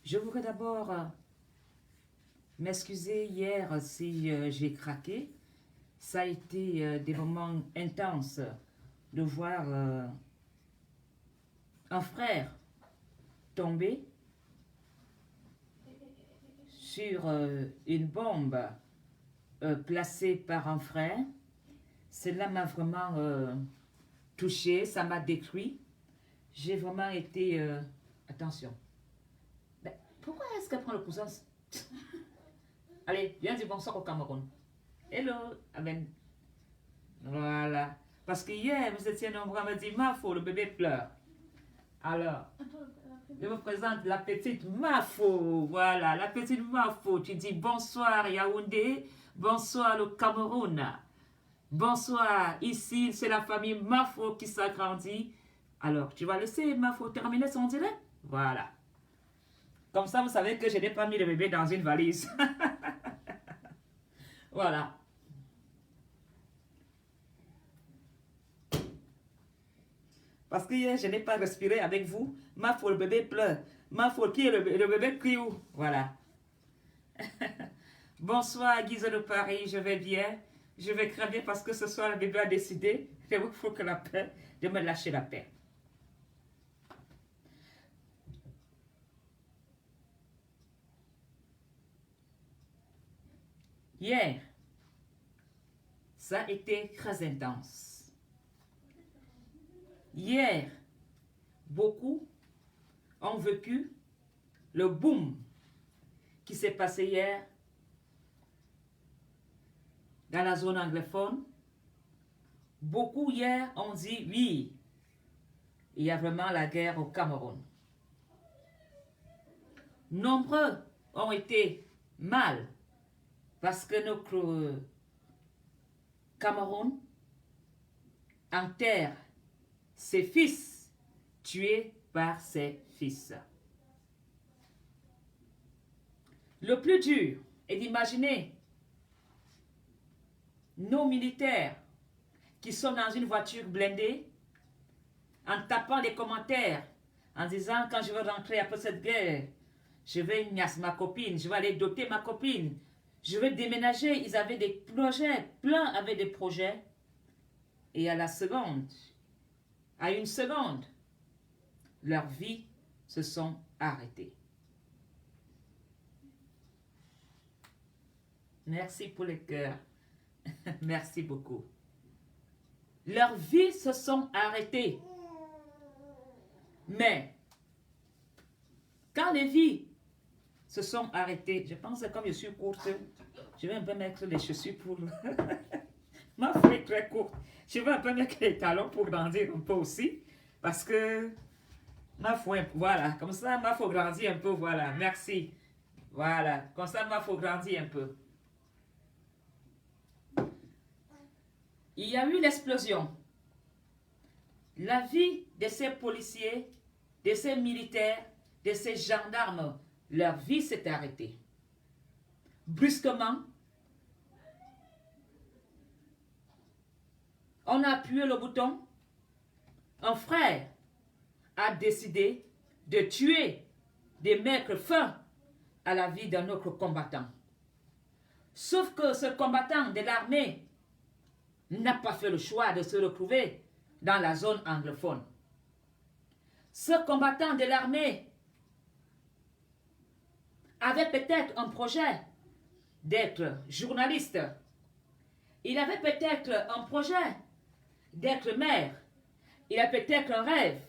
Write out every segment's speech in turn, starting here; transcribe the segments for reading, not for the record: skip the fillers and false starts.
Je voudrais d'abord m'excuser hier si j'ai craqué. Ça a été des moments intenses de voir un frère tomber sur une bombe placée par un frère. Cela m'a vraiment touché, ça m'a détruit. J'ai vraiment été... attention. Ben, pourquoi est-ce qu'elle prend le coussin? Allez, viens dire bonsoir au Cameroun. Hello, Amen. Voilà. Parce que hier, vous étiez nombreux à me dire, Mafo, le bébé pleure. Alors, je vous présente la petite Mafo. Voilà, la petite Mafo. Tu dis bonsoir Yaoundé, bonsoir le Cameroun. Bonsoir, ici c'est la famille Mafo qui s'agrandit. Alors, tu vas laisser Mafo terminer son direct? Voilà. Comme ça, vous savez que je n'ai pas mis le bébé dans une valise. Voilà. Parce que hier, je n'ai pas respiré avec vous. Mafo, le bébé pleure. Mafo, qui est le bébé crie où? Voilà. Bonsoir, Guise de Paris, je vais bien. Je vais cramer parce que ce soir, le bébé a décidé. Il faut que la paix, de me lâcher la paix. Hier, ça a été très intense. Hier, beaucoup ont vécu le boom qui s'est passé hier dans la zone anglophone. Beaucoup hier ont dit oui, il y a vraiment la guerre au Cameroun. Nombreux ont été mal parce que notre Cameroun enterre ses fils tués par ses fils. Le plus dur est d'imaginer nos militaires qui sont dans une voiture blindée en tapant des commentaires, en disant quand je vais rentrer après cette guerre, je vais ignacer ma copine, je vais aller doter ma copine, je vais déménager. Ils avaient des projets, plein avaient des projets. Et à la seconde, à une seconde, leurs vies se sont arrêtées. Merci pour les cœurs. Merci beaucoup. Leurs vies se sont arrêtées. Mais, quand les vies se sont arrêtées, je pense que comme je suis courte, je vais un peu mettre les chaussures pour... Ma foi est très courte. Je vais un peu mettre les talons pour grandir un peu aussi. Parce que ma foi, voilà, comme ça, ma foi grandir un peu, voilà, merci. Voilà, comme ça, ma foi grandir un peu. Il y a eu l'explosion. La vie de ces policiers, de ces militaires, de ces gendarmes, leur vie s'est arrêtée. Brusquement, on a appuyé le bouton. Un frère a décidé de tuer, de mettre fin à la vie d'un autre combattant. Sauf que ce combattant de l'armée n'a pas fait le choix de se retrouver dans la zone anglophone. Ce combattant de l'armée avait peut-être un projet d'être journaliste. Il avait peut-être un projet d'être maire. Il a peut-être un rêve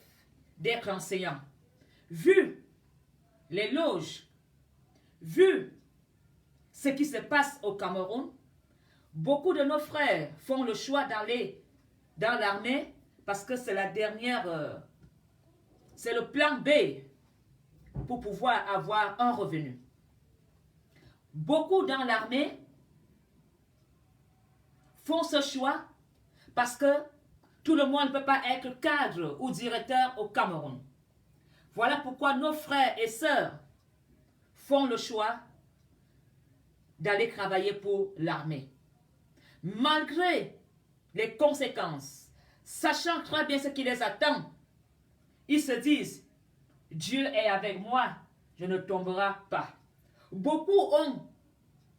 d'être enseignant. Vu les loges, vu ce qui se passe au Cameroun, beaucoup de nos frères font le choix d'aller dans l'armée parce que c'est la dernière, c'est le plan B pour pouvoir avoir un revenu. Beaucoup dans l'armée font ce choix parce que tout le monde ne peut pas être cadre ou directeur au Cameroun. Voilà pourquoi nos frères et sœurs font le choix d'aller travailler pour l'armée. Malgré les conséquences, sachant très bien ce qui les attend, ils se disent, Dieu est avec moi, je ne tomberai pas. Beaucoup ont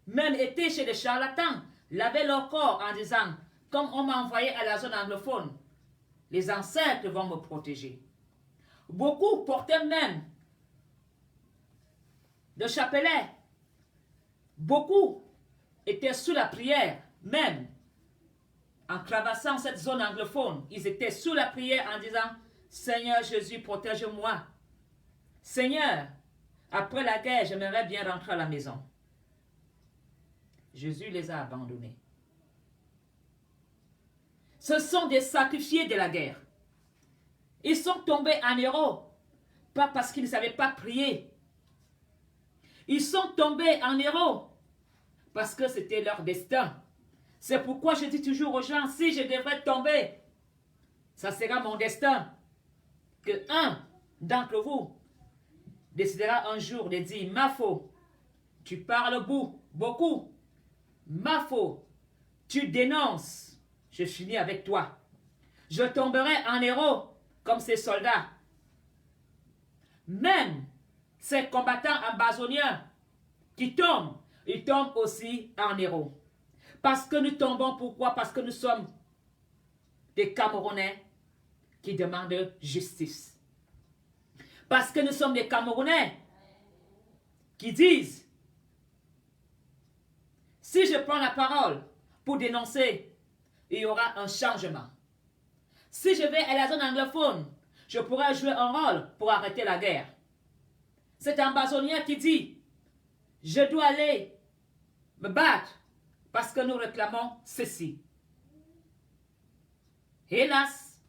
même été chez des charlatans, lavaient leur corps en disant, comme on m'a envoyé à la zone anglophone, les ancêtres vont me protéger. Beaucoup portaient même de chapelet. Beaucoup étaient sous la prière, même en traversant cette zone anglophone. Ils étaient sous la prière en disant, Seigneur Jésus, protège-moi. Seigneur, après la guerre, j'aimerais bien rentrer à la maison. Jésus les a abandonnés. Ce sont des sacrifiés de la guerre. Ils sont tombés en héros, pas parce qu'ils ne savaient pas prier. Ils sont tombés en héros, parce que c'était leur destin. C'est pourquoi je dis toujours aux gens, si je devrais tomber, ça sera mon destin. Que un d'entre vous décidera un jour de dire, ma faute, tu parles beaucoup. Ma faute, tu dénonces, je finis avec toi. Je tomberai en héros comme ces soldats. Même ces combattants ambazoniens qui tombent, ils tombent aussi en héros. Parce que nous tombons, pourquoi? Parce que nous sommes des Camerounais qui demandent justice. Parce que nous sommes des Camerounais qui disent, si je prends la parole pour dénoncer, il y aura un changement. Si je vais à la zone anglophone, je pourrai jouer un rôle pour arrêter la guerre. C'est un ambazonien qui dit, je dois aller me battre parce que nous réclamons ceci. Hélas,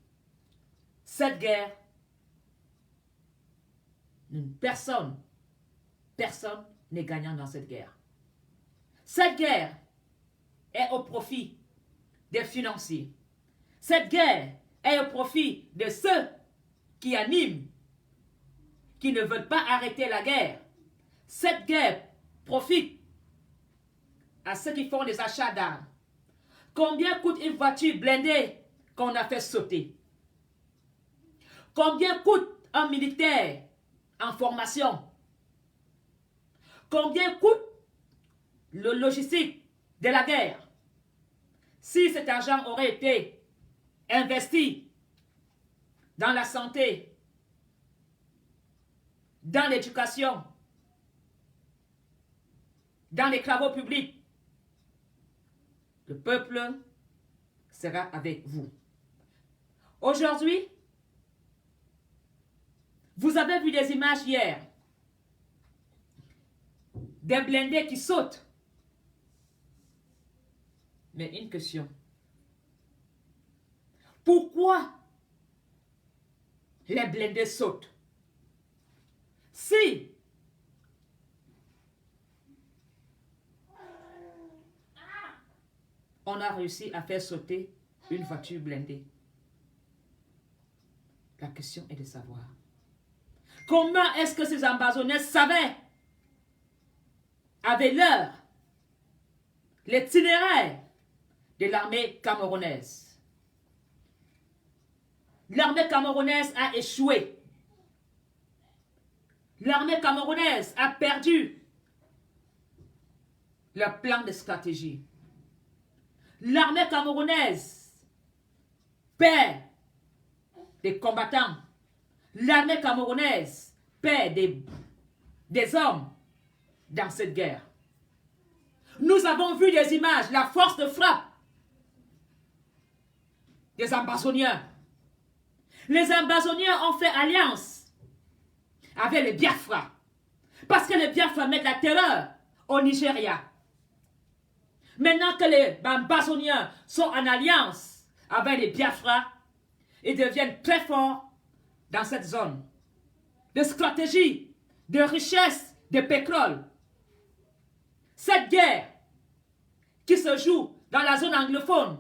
cette guerre, personne n'est gagnant dans cette guerre. Cette guerre est au profit des financiers. Cette guerre est au profit de ceux qui animent, qui ne veulent pas arrêter la guerre. Cette guerre profite à ceux qui font des achats d'armes. Combien coûte une voiture blindée qu'on a fait sauter? Combien coûte un militaire en formation? Combien coûte le logistique de la guerre? Si cet argent aurait été investi dans la santé, dans l'éducation, dans les travaux publics, le peuple sera avec vous. Aujourd'hui, vous avez vu des images hier, des blindés qui sautent. Mais une question. Pourquoi les blindés sautent? Si on a réussi à faire sauter une voiture blindée, la question est de savoir comment est-ce que ces ambazoniens savaient, avaient l'heure, l'itinéraire de l'armée camerounaise. L'armée camerounaise a échoué. L'armée camerounaise a perdu leur plan de stratégie. L'armée camerounaise perd des combattants. L'armée camerounaise perd des hommes dans cette guerre. Nous avons vu des images, la force de frappe des ambazoniens. Les ambazoniens ont fait alliance avec les Biafra. Parce que les Biafra mettent la terreur au Nigeria. Maintenant que les ambazoniens sont en alliance avec les Biafra, ils deviennent très forts dans cette zone de stratégie, de richesse, de pétrole. Cette guerre qui se joue dans la zone anglophone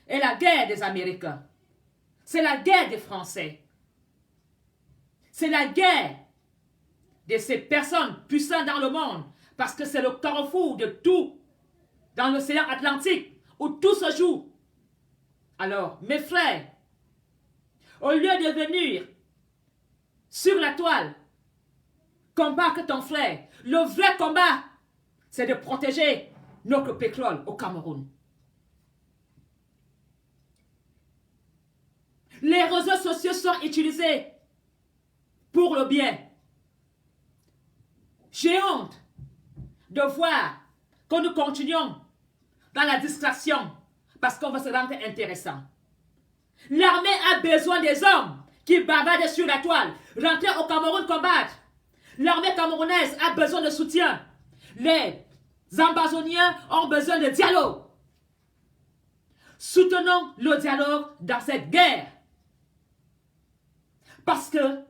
est la guerre des Américains. C'est la guerre des Français. C'est la guerre de ces personnes puissantes dans le monde, parce que c'est le carrefour de tout dans l'océan Atlantique où tout se joue. Alors, mes frères, au lieu de venir sur la toile combattre ton frère. Le vrai combat, c'est de protéger notre pétrole au Cameroun. Les réseaux sociaux sont utilisés pour le bien. J'ai honte de voir que nous continuons dans la distraction parce qu'on va se rendre intéressant. L'armée a besoin des hommes qui bavardent sur la toile. Rentrer au Cameroun combattre. L'armée camerounaise a besoin de soutien. Les Ambazoniens ont besoin de dialogue. Soutenons le dialogue dans cette guerre. Parce que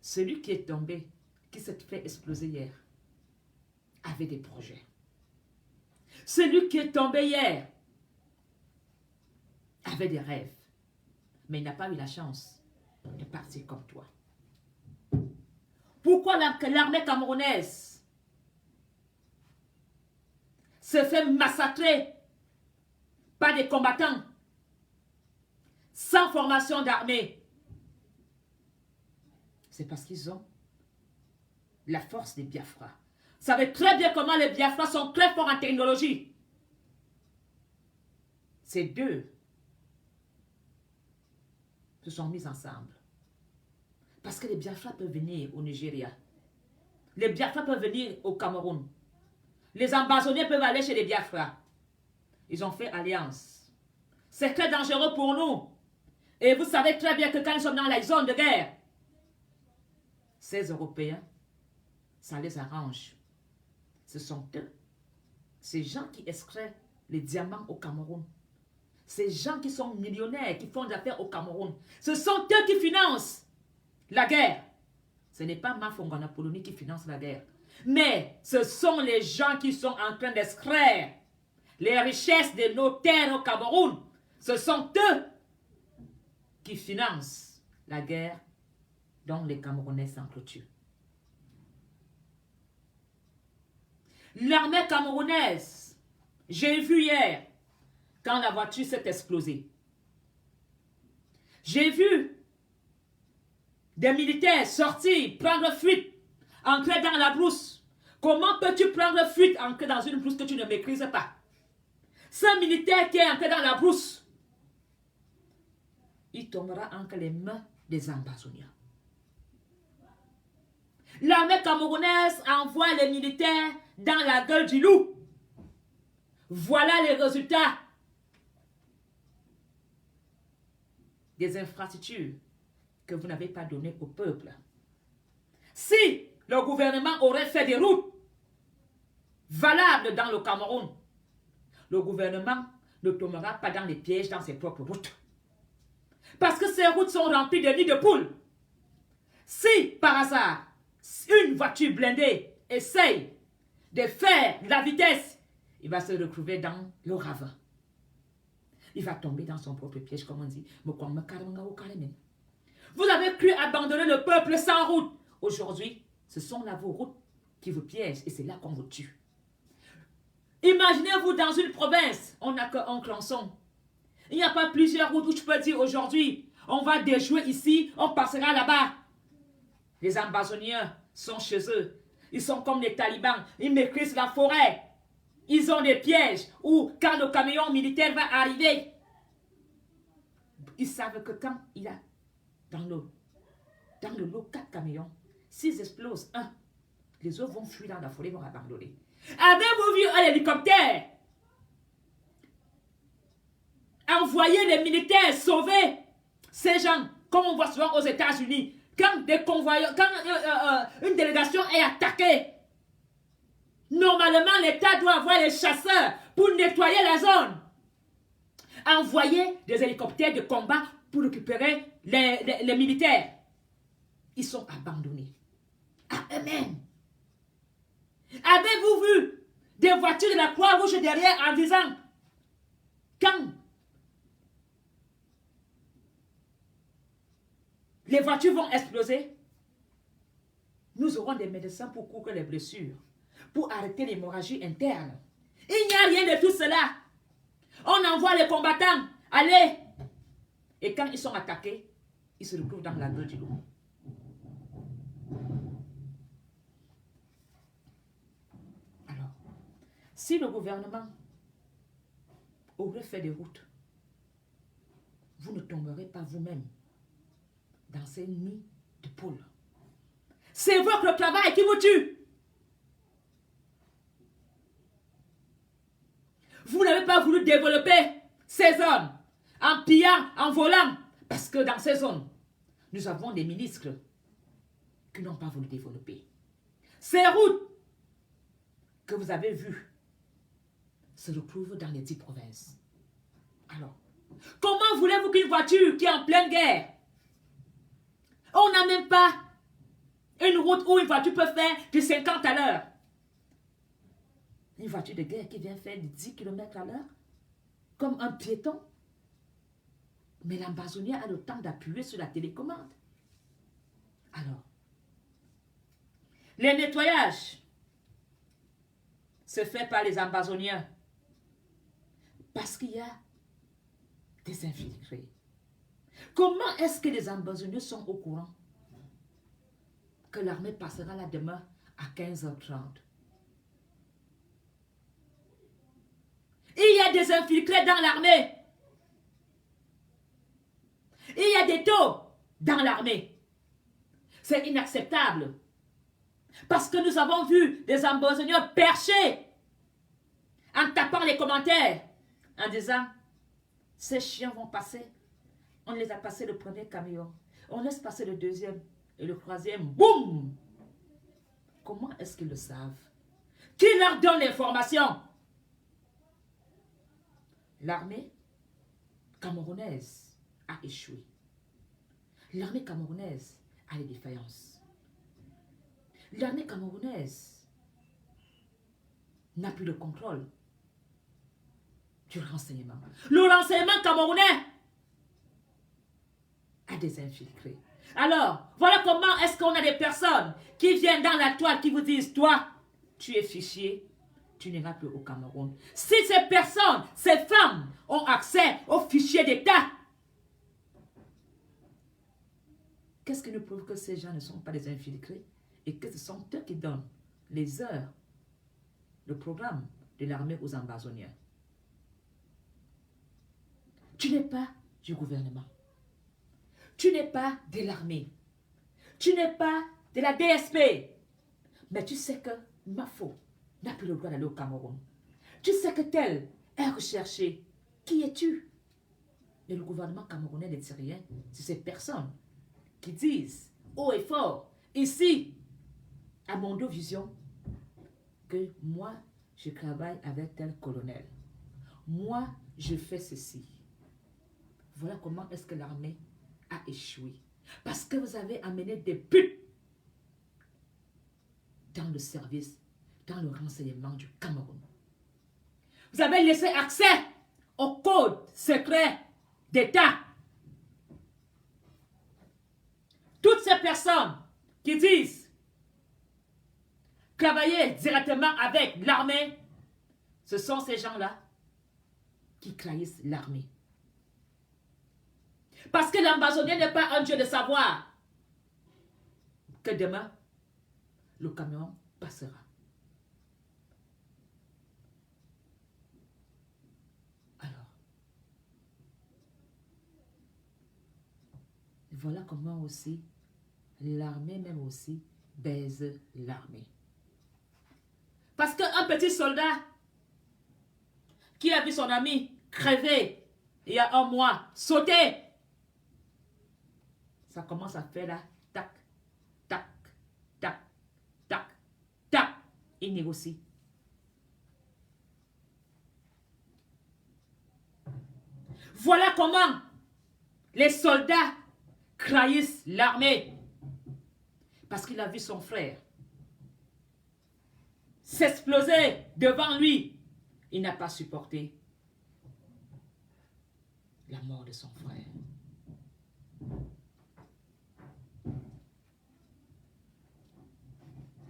celui qui est tombé, qui s'est fait exploser hier, avait des projets. Celui qui est tombé hier avait des rêves. Mais il n'a pas eu la chance de partir comme toi. Pourquoi l'armée camerounaise se fait massacrer par des combattants sans formation d'armée? C'est parce qu'ils ont la force des Biafra. Vous savez très bien comment les Biafra sont très forts en technologie. Ces deux se sont mis ensemble. Parce que les Biafra peuvent venir au Nigeria. Les Biafra peuvent venir au Cameroun. Les Ambazoniens peuvent aller chez les Biafra. Ils ont fait alliance. C'est très dangereux pour nous. Et vous savez très bien que quand ils sont dans la zone de guerre, ces Européens, ça les arrange. Ce sont eux, ces gens qui extraient les diamants au Cameroun. Ces gens qui sont millionnaires, qui font des affaires au Cameroun. Ce sont eux qui financent la guerre. Ce n'est pas Mafongana Poloni qui finance la guerre. Mais ce sont les gens qui sont en train d'extraire les richesses de nos terres au Cameroun. Ce sont eux qui financent la guerre dont les Camerounais s'entretuent. L'armée camerounaise, j'ai vu hier, quand la voiture s'est explosée, j'ai vu des militaires sortir, prendre fuite, entrer dans la brousse. Comment peux-tu prendre fuite, entrer dans une brousse que tu ne maîtrises pas? Ce militaire qui est entré dans la brousse, il tombera entre les mains des Ambazoniens. L'armée camerounaise envoie les militaires dans la gueule du loup. Voilà les résultats des infrastructures que vous n'avez pas données au peuple. Si le gouvernement aurait fait des routes valables dans le Cameroun, le gouvernement ne tombera pas dans les pièges dans ses propres routes. Parce que ces routes sont remplies de nids de poules. Si, par hasard, une voiture blindée essaye de faire de la vitesse, il va se retrouver dans le ravin. Il va tomber dans son propre piège, comme on dit. Vous avez cru abandonner le peuple sans route. Aujourd'hui, ce sont là vos routes qui vous piègent et c'est là qu'on vous tue. Imaginez-vous dans une province, on n'a qu'un clançon. Il n'y a pas plusieurs routes où tu peux dire aujourd'hui, on va déjouer ici, on passera là-bas. Les Ambazoniens sont chez eux. Ils sont comme les talibans. Ils maîtrisent la forêt. Ils ont des pièges où quand le camion militaire va arriver, ils savent que quand il y a dans le lot 4 camions, s'ils explosent un, les autres vont fuir dans la forêt, vont abandonner. Avez-vous vu un hélicoptère envoyer les militaires sauver ces gens, comme on voit souvent aux États-Unis, quand des convoyeurs, quand une délégation est attaquée, normalement l'État doit avoir les chasseurs pour nettoyer la zone. Envoyer des hélicoptères de combat pour récupérer les militaires. Ils sont abandonnés à eux-mêmes. Avez-vous vu des voitures de la Croix-Rouge derrière en disant, quand les voitures vont exploser, nous aurons des médecins pour couvrir les blessures, pour arrêter l'hémorragie interne. Il n'y a rien de tout cela. On envoie les combattants, allez. Et quand ils sont attaqués, ils se retrouvent dans la gueule du loup. Si le gouvernement aurait fait des routes, vous ne tomberez pas vous-même dans ces nids de poules. C'est votre travail qui vous tue. Vous n'avez pas voulu développer ces zones en pillant, en volant, parce que dans ces zones, nous avons des ministres qui n'ont pas voulu développer. Ces routes que vous avez vues se retrouvent dans les 10 provinces. Alors, comment voulez-vous qu'une voiture qui est en pleine guerre, on n'a même pas une route où une voiture peut faire du 50 à l'heure. Une voiture de guerre qui vient faire du 10 km à l'heure, comme un piéton. Mais l'ambazonier a le temps d'appuyer sur la télécommande. Alors, les nettoyages se fait par les ambazoniens parce qu'il y a des infiltrés. Comment est-ce que les ambazoniens sont au courant que l'armée passera là demain à 15h30? Il y a des infiltrés dans l'armée. Il y a des taux dans l'armée. C'est inacceptable. Parce que nous avons vu des ambazoniens perchés en tapant les commentaires, en disant, ces chiens vont passer. On les a passés le premier camion. On laisse passer le deuxième et le troisième. Boum! Comment est-ce qu'ils le savent? Qui leur donne l'information? L'armée camerounaise a échoué. L'armée camerounaise a des défaillances. L'armée camerounaise n'a plus de contrôle du renseignement. Le renseignement camerounais a des infiltrés. Alors, voilà comment est-ce qu'on a des personnes qui viennent dans la toile qui vous disent, toi, tu es fichier, tu n'iras plus au Cameroun. Si ces personnes, ces femmes ont accès aux fichiers d'État, qu'est-ce qui nous prouve que ces gens ne sont pas des infiltrés et que ce sont eux qui donnent les heures, le programme de l'armée aux ambazoniens? Tu n'es pas du gouvernement. Tu n'es pas de l'armée. Tu n'es pas de la DSP. Mais tu sais que Mafo n'a plus le droit d'aller au Cameroun. Tu sais que tel est recherché. Qui es-tu? Et le gouvernement camerounais ne dit rien. C'est ces personnes qui disent haut et fort, ici, à Mondo Vision, que moi, je travaille avec tel colonel. Moi, je fais ceci. Voilà comment est-ce que l'armée a échoué. Parce que vous avez amené des putes dans le service, dans le renseignement du Cameroun. Vous avez laissé accès au code secret d'État. Toutes ces personnes qui disent travailler directement avec l'armée, ce sont ces gens-là qui trahissent l'armée. Parce que l'ambazonien n'est pas un dieu de savoir que demain, le camion passera. Alors, voilà comment aussi l'armée même aussi baise l'armée. Parce qu'un petit soldat qui a vu son ami crever il y a un mois, sauter, ça commence à faire là, tac, tac, tac, tac, tac, il négocie. Voilà comment les soldats trahissent l'armée. Parce qu'il a vu son frère s'exploser devant lui. Il n'a pas supporté la mort de son frère.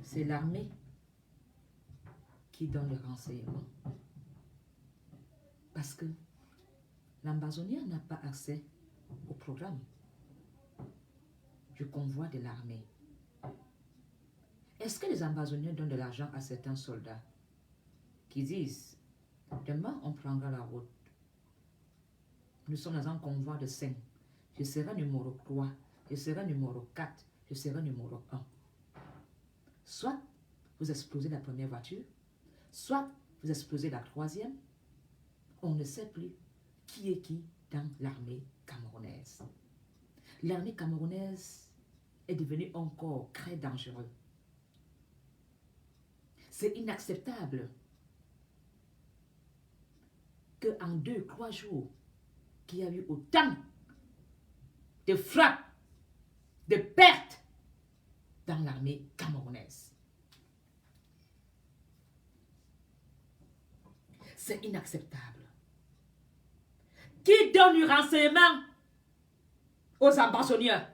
C'est l'armée qui donne le renseignement. Parce que l'ambazonien n'a pas accès au programme du convoi de l'armée. Est-ce que les ambazoniens donnent de l'argent à certains soldats? qui disent, demain on prendra la route. Nous sommes dans un convoi de 5. Je serai numéro 3, je serai numéro 4, je serai numéro 1. Soit vous explosez la première voiture, soit vous explosez la troisième. On ne sait plus qui est qui dans l'armée camerounaise. L'armée camerounaise est devenue encore très dangereuse. C'est inacceptable qu'en 2-3 jours, qu'il y a eu autant de frappes, de pertes dans l'armée camerounaise. C'est inacceptable. Qui donne du renseignement aux ambassadeurs?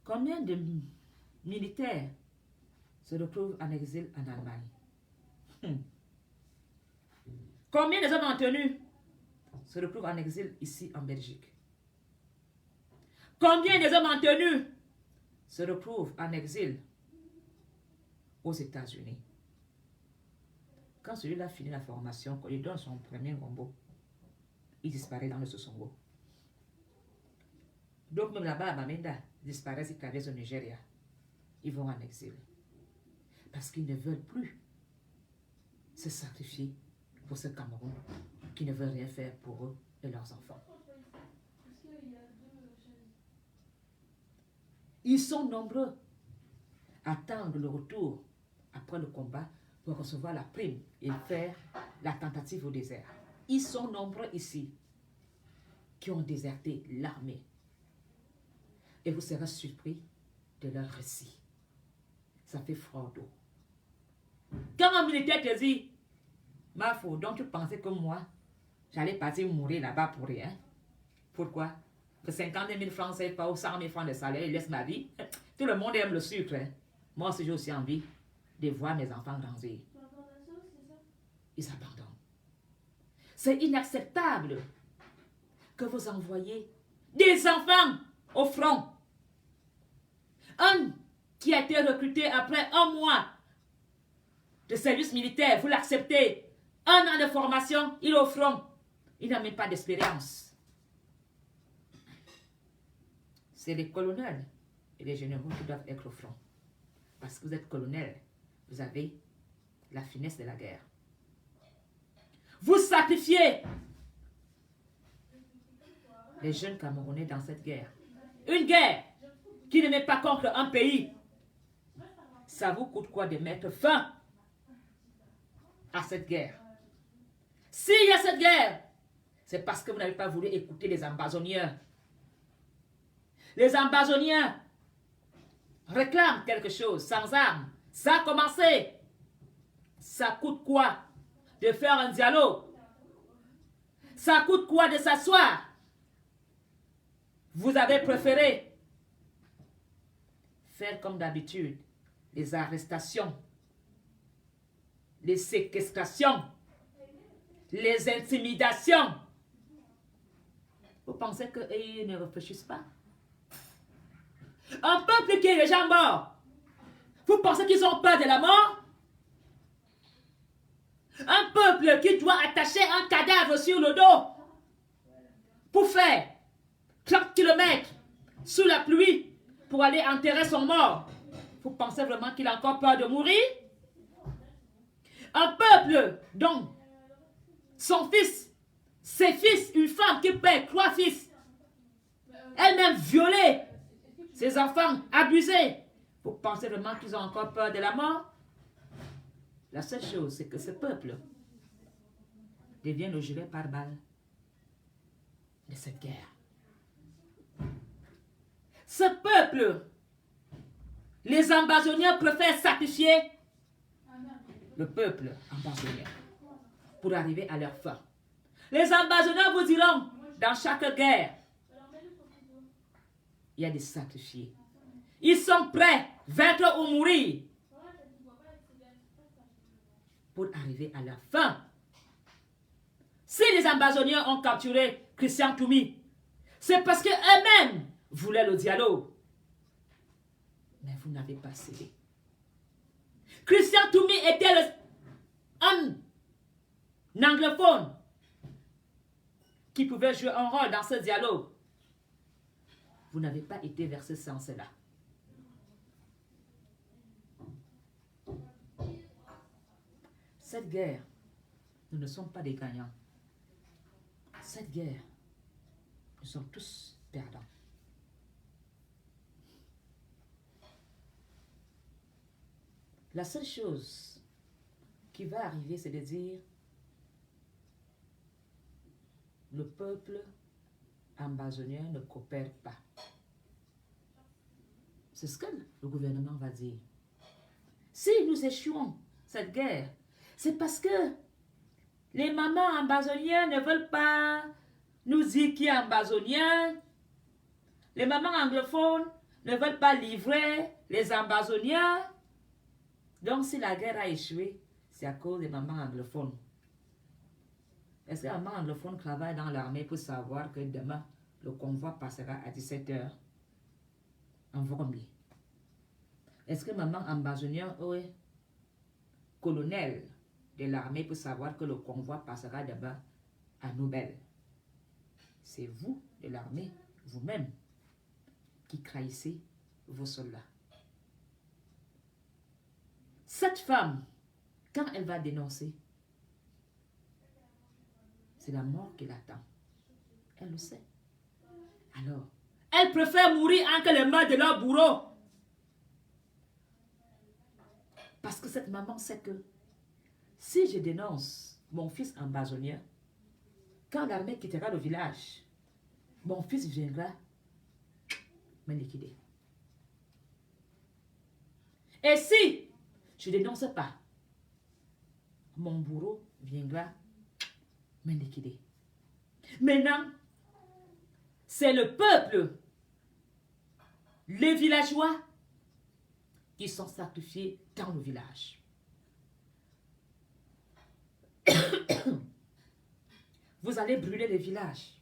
Combien de militaires se retrouvent en exil en Allemagne? Combien des hommes en tenue se retrouvent en exil ici en Belgique? Combien des hommes en tenue se retrouvent en exil aux États-Unis? Quand celui-là finit la formation, quand il donne son premier robot, il disparaît dans le Sosongo. Donc même là-bas à Bamenda, disparaissent, ils traversent au Nigeria. Ils vont en exil. Parce qu'ils ne veulent plus se sacrifier pour ce Cameroun qui ne veut rien faire pour eux et leurs enfants. Ils sont nombreux à attendre le retour après le combat pour recevoir la prime et faire la tentative au désert. Ils sont nombreux ici qui ont déserté l'armée. Et vous serez surpris de leur récit. Ça fait froid d'eau. Quand un militaire te dit, Mafo, donc tu pensais que moi, j'allais partir mourir là-bas pour rien? Pourquoi? Que 50 000 francs CFA ou 100 000 francs de salaire, il laisse ma vie. Tout le monde aime le sucre. Hein? Moi aussi, j'ai aussi envie de voir mes enfants grandir. Ils abandonnent. C'est inacceptable que vous envoyez des enfants au front. Un qui a été recruté après 1 mois de service militaire, vous l'acceptez. 1 an de formation, il est au front. Il n'a même pas d'expérience. C'est les colonels et les généraux qui doivent être au front. Parce que vous êtes colonel, vous avez la finesse de la guerre. Vous sacrifiez les jeunes Camerounais dans cette guerre. Une guerre qui ne met pas contre un pays. Ça vous coûte quoi de mettre fin à cette guerre? S'il y a cette guerre, c'est parce que vous n'avez pas voulu écouter les ambazoniens. Les ambazoniens réclament quelque chose sans armes. Ça a commencé. Ça coûte quoi de faire un dialogue? Ça coûte quoi de s'asseoir? Vous avez préféré faire comme d'habitude, les arrestations, les séquestrations, les intimidations. Vous pensez qu'ils ne réfléchissent pas? Un peuple qui est déjà mort, vous pensez qu'ils ont peur de la mort? Un peuple qui doit attacher un cadavre sur le dos pour faire 30 km sous la pluie pour aller enterrer son mort. Vous pensez vraiment qu'il a encore peur de mourir? Un peuple dont son fils, ses fils, une femme qui perd 3 fils, elle-même violée, ses enfants abusés. Vous pensez vraiment qu'ils ont encore peur de la mort? La seule chose, c'est que ce peuple devient le gilet pare-balles de cette guerre. Ce peuple, les ambazoniens préfèrent sacrifier le peuple ambazonien pour arriver à leur fin. Les ambazoniens vous diront, dans chaque guerre, il y a des sacrifiés. Ils sont prêts, vaincre ou mourir, pour arriver à la fin. Si les ambazoniens ont capturé Christian Toumi, c'est parce qu'eux-mêmes voulaient le dialogue. Mais vous n'avez pas cédé. Christian Toumi était un anglophone qui pouvait jouer un rôle dans ce dialogue. Vous n'avez pas été vers ce sens-là. Cette guerre, nous ne sommes pas des gagnants. Cette guerre, nous sommes tous perdants. La seule chose qui va arriver, c'est de dire le peuple ambazonien ne coopère pas. C'est ce que le gouvernement va dire. Si nous échouons cette guerre, c'est parce que les mamans ambazoniens ne veulent pas nous dire qui est ambazonien. Les mamans anglophones ne veulent pas livrer les ambazoniens. Donc si la guerre a échoué, c'est à cause des mamans anglophones. Est-ce que la maman anglophone travaille dans l'armée pour savoir que demain, le convoi passera à 17 h en Vrombi? Est-ce que maman ambazonien est colonel de l'armée pour savoir que le convoi passera demain à Nobel? C'est vous, de l'armée, vous-même, qui trahissez vos soldats. Cette femme, quand elle va dénoncer, c'est la mort qui l'attend. Elle le sait. Alors, elle préfère mourir en que les mains de leur bourreau. Parce que cette maman sait que si je dénonce mon fils ambazonien, quand l'armée quittera le village, mon fils viendra me liquider. Et si je ne dénonce pas, mon bourreau viendra me liquider. Maintenant, c'est le peuple, les villageois, qui sont sacrifiés dans le village. Vous allez brûler les villages.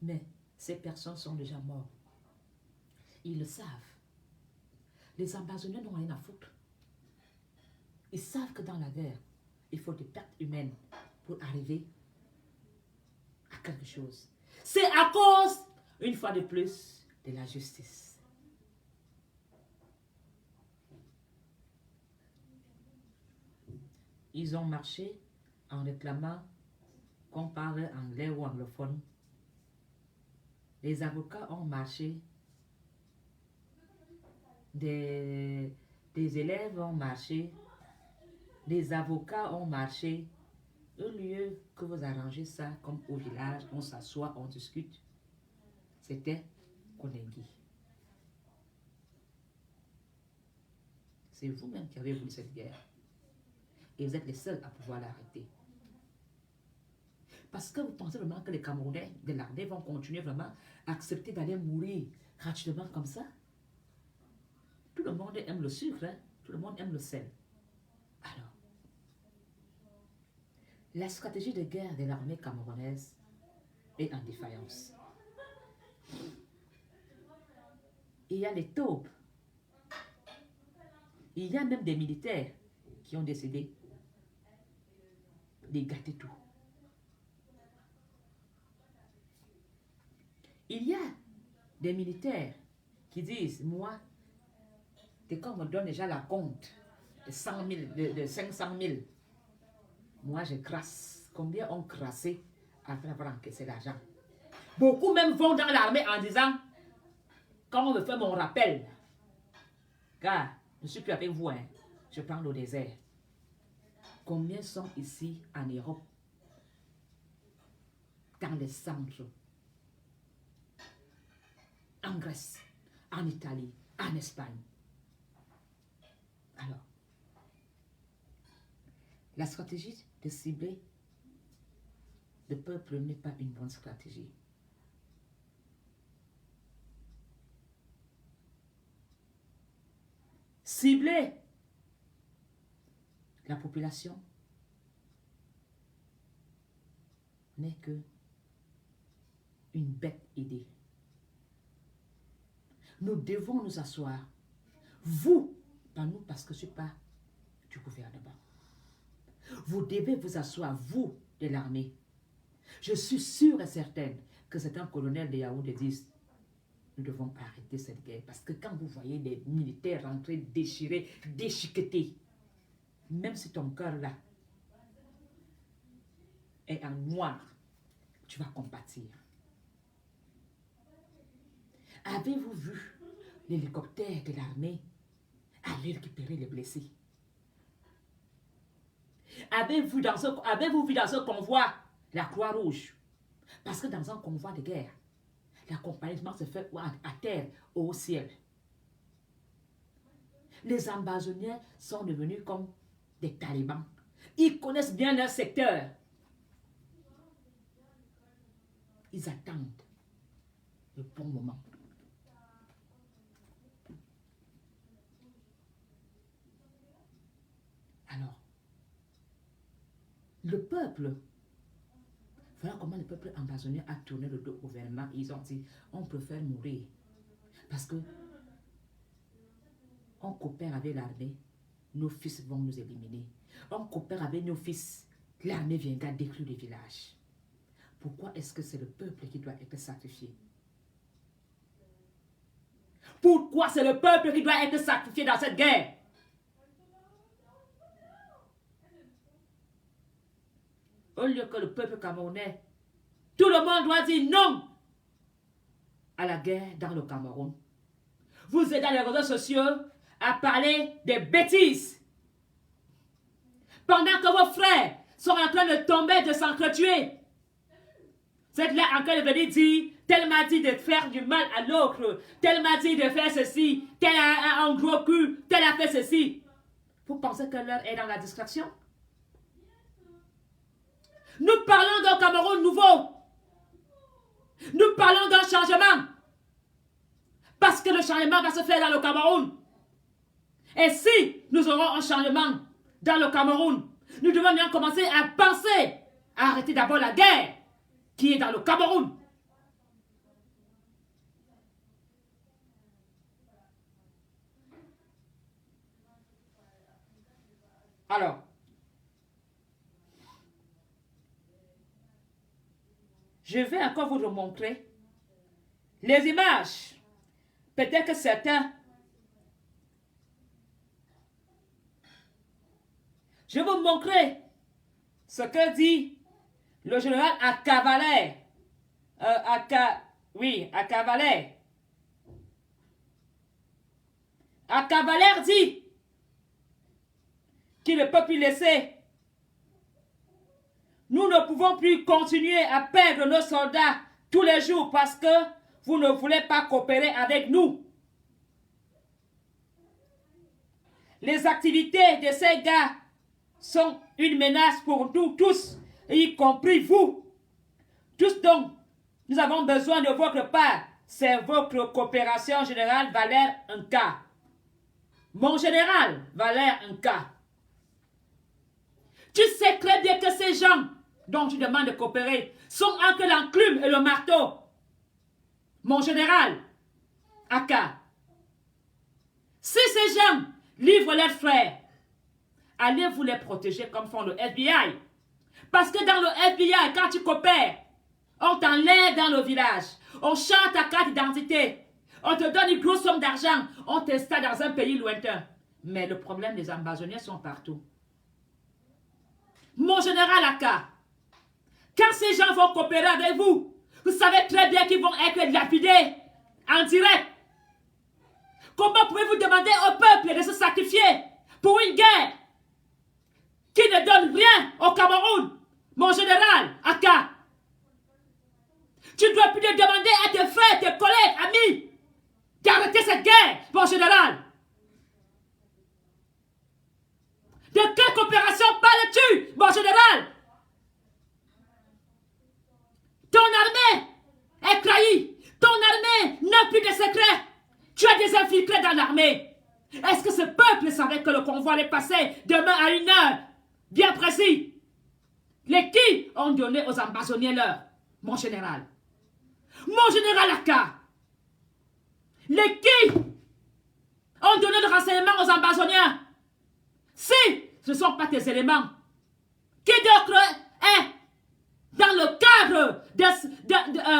Mais ces personnes sont déjà mortes. Ils le savent. Les ambazoniens n'ont rien à foutre. Ils savent que dans la guerre, il faut des pertes humaines pour arriver à quelque chose. C'est à cause, une fois de plus, de la justice. Ils ont marché en réclamant qu'on parle anglais ou anglophone. Les avocats ont marché. Des élèves ont marché. Les avocats ont marché. Au lieu que vous arrangez ça comme au village, on s'assoit, on discute. C'était Kondengi. C'est vous-même qui avez voulu cette guerre. Et vous êtes les seuls à pouvoir l'arrêter. Parce que vous pensez vraiment que les Camerounais de l'armée vont continuer vraiment à accepter d'aller mourir gratuitement comme ça? Tout le monde aime le sucre, hein? Tout le monde aime le sel. Alors, la stratégie de guerre de l'armée camerounaise est en défaillance. Il y a les taupes. Il y a même des militaires qui ont décidé de gâter tout. Il y a des militaires qui disent, moi, dès qu'on me donne déjà la compte de 100 000, de 500 000, moi je crasse. Combien ont crassé après avoir encaissé l'argent? Beaucoup même vont dans l'armée en disant, quand on me fait mon rappel, car je ne suis plus avec vous, hein, je prends le désert. Combien sont ici en Europe, dans les centres, en Grèce, en Italie, en Espagne? Alors, la stratégie de cibler le peuple n'est pas une bonne stratégie. Cibler la population n'est que une bête idée. Nous devons nous asseoir. Vous, pas nous parce que je ne suis pas du gouvernement. Vous devez vous asseoir, vous, de l'armée. Je suis sûre et certaine que certains colonels de Yaoundé disent nous devons arrêter cette guerre. Parce que quand vous voyez les militaires rentrer, déchirer, déchiqueter, même si ton cœur là est en noir, tu vas compatir. Avez-vous vu l'hélicoptère de l'armée aller récupérer les blessés? Avez-vous vu dans ce convoi la Croix-Rouge? Parce que dans un convoi de guerre, l'accompagnement se fait à terre ou au ciel. Les ambazoniens sont devenus comme des talibans. Ils connaissent bien leur secteur. Ils attendent le bon moment. Alors, le peuple, voilà comment le peuple ambazonien a tourné le dos au gouvernement. Ils ont dit, on préfère mourir. Parce que on coopère avec l'armée, nos fils vont nous éliminer. On coopère avec nos fils, l'armée viendra détruire les villages. Pourquoi est-ce que c'est le peuple qui doit être sacrifié? Pourquoi c'est le peuple qui doit être sacrifié dans cette guerre? Au lieu que le peuple camerounais, tout le monde doit dire non à la guerre dans le Cameroun. Vous êtes dans les réseaux sociaux à parler des bêtises. Pendant que vos frères sont en train de tomber, de s'entretuer. Vous êtes là en train de venir dire, tel m'a dit de faire du mal à l'autre, tel m'a dit de faire ceci, tel a un gros cul, tel a fait ceci. Vous pensez que l'heure est dans la distraction? Nous parlons d'un Cameroun nouveau. Nous parlons d'un changement. Parce que le changement va se faire dans le Cameroun. Et si nous aurons un changement dans le Cameroun, nous devons bien commencer à penser à arrêter d'abord la guerre qui est dans le Cameroun. Alors, je vais encore vous montrer les images. Peut-être que certains... Je vais vous montrer ce que dit le général Akavalé. Akavalé. Akavalé dit qu'il ne peut plus laisser. Nous ne pouvons plus continuer à perdre nos soldats tous les jours parce que vous ne voulez pas coopérer avec nous. Les activités de ces gars sont une menace pour nous tous, y compris vous. Tous donc, nous avons besoin de votre part. C'est votre coopération générale Valère Nka. Mon général Valère Nka. Tu sais très bien que ces gens dont tu demandes de coopérer sont entre l'enclume et le marteau. Mon général Aka. Si ces gens livrent leurs frères, allez-vous les protéger comme font le FBI? Parce que dans le FBI, quand tu coopères, on t'enlève dans le village, on chante ta carte d'identité, on te donne une grosse somme d'argent, on t'installe dans un pays lointain. Mais le problème, les ambazoniens sont partout. Mon général Aka, quand ces gens vont coopérer avec vous, vous savez très bien qu'ils vont être lapidés en direct. Comment pouvez-vous demander au peuple de se sacrifier pour une guerre qui ne donne rien au Cameroun? Mon général Aka, tu dois plus demander à tes frères, tes collègues, amis, d'arrêter cette guerre, mon général. De quelle coopération parles-tu, mon général? Ton armée est trahie. Ton armée n'a plus de secrets. Tu as des infiltrés dans l'armée. Est-ce que ce peuple savait que le convoi allait passer demain à 1h bien précis? Les qui ont donné aux ambazoniens l'heure? Mon général. Mon général Aka. Les qui ont donné le renseignement aux ambazoniens? Si ce ne sont pas tes éléments, qui d'autre est dans le cadre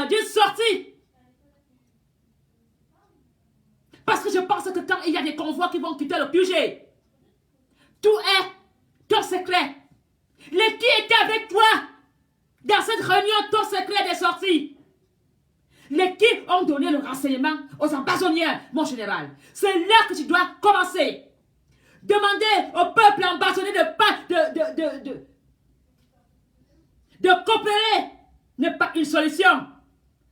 d'une sortie? Parce que je pense que quand il y a des convois qui vont quitter le QG, tout est ton secret. Les qui étaient avec toi dans cette réunion ton secret des sorties? Les qui ont donné le renseignement aux ambazoniens, mon général? C'est là que tu dois commencer. Demander au peuple ambazonien de coopérer n'est pas une solution.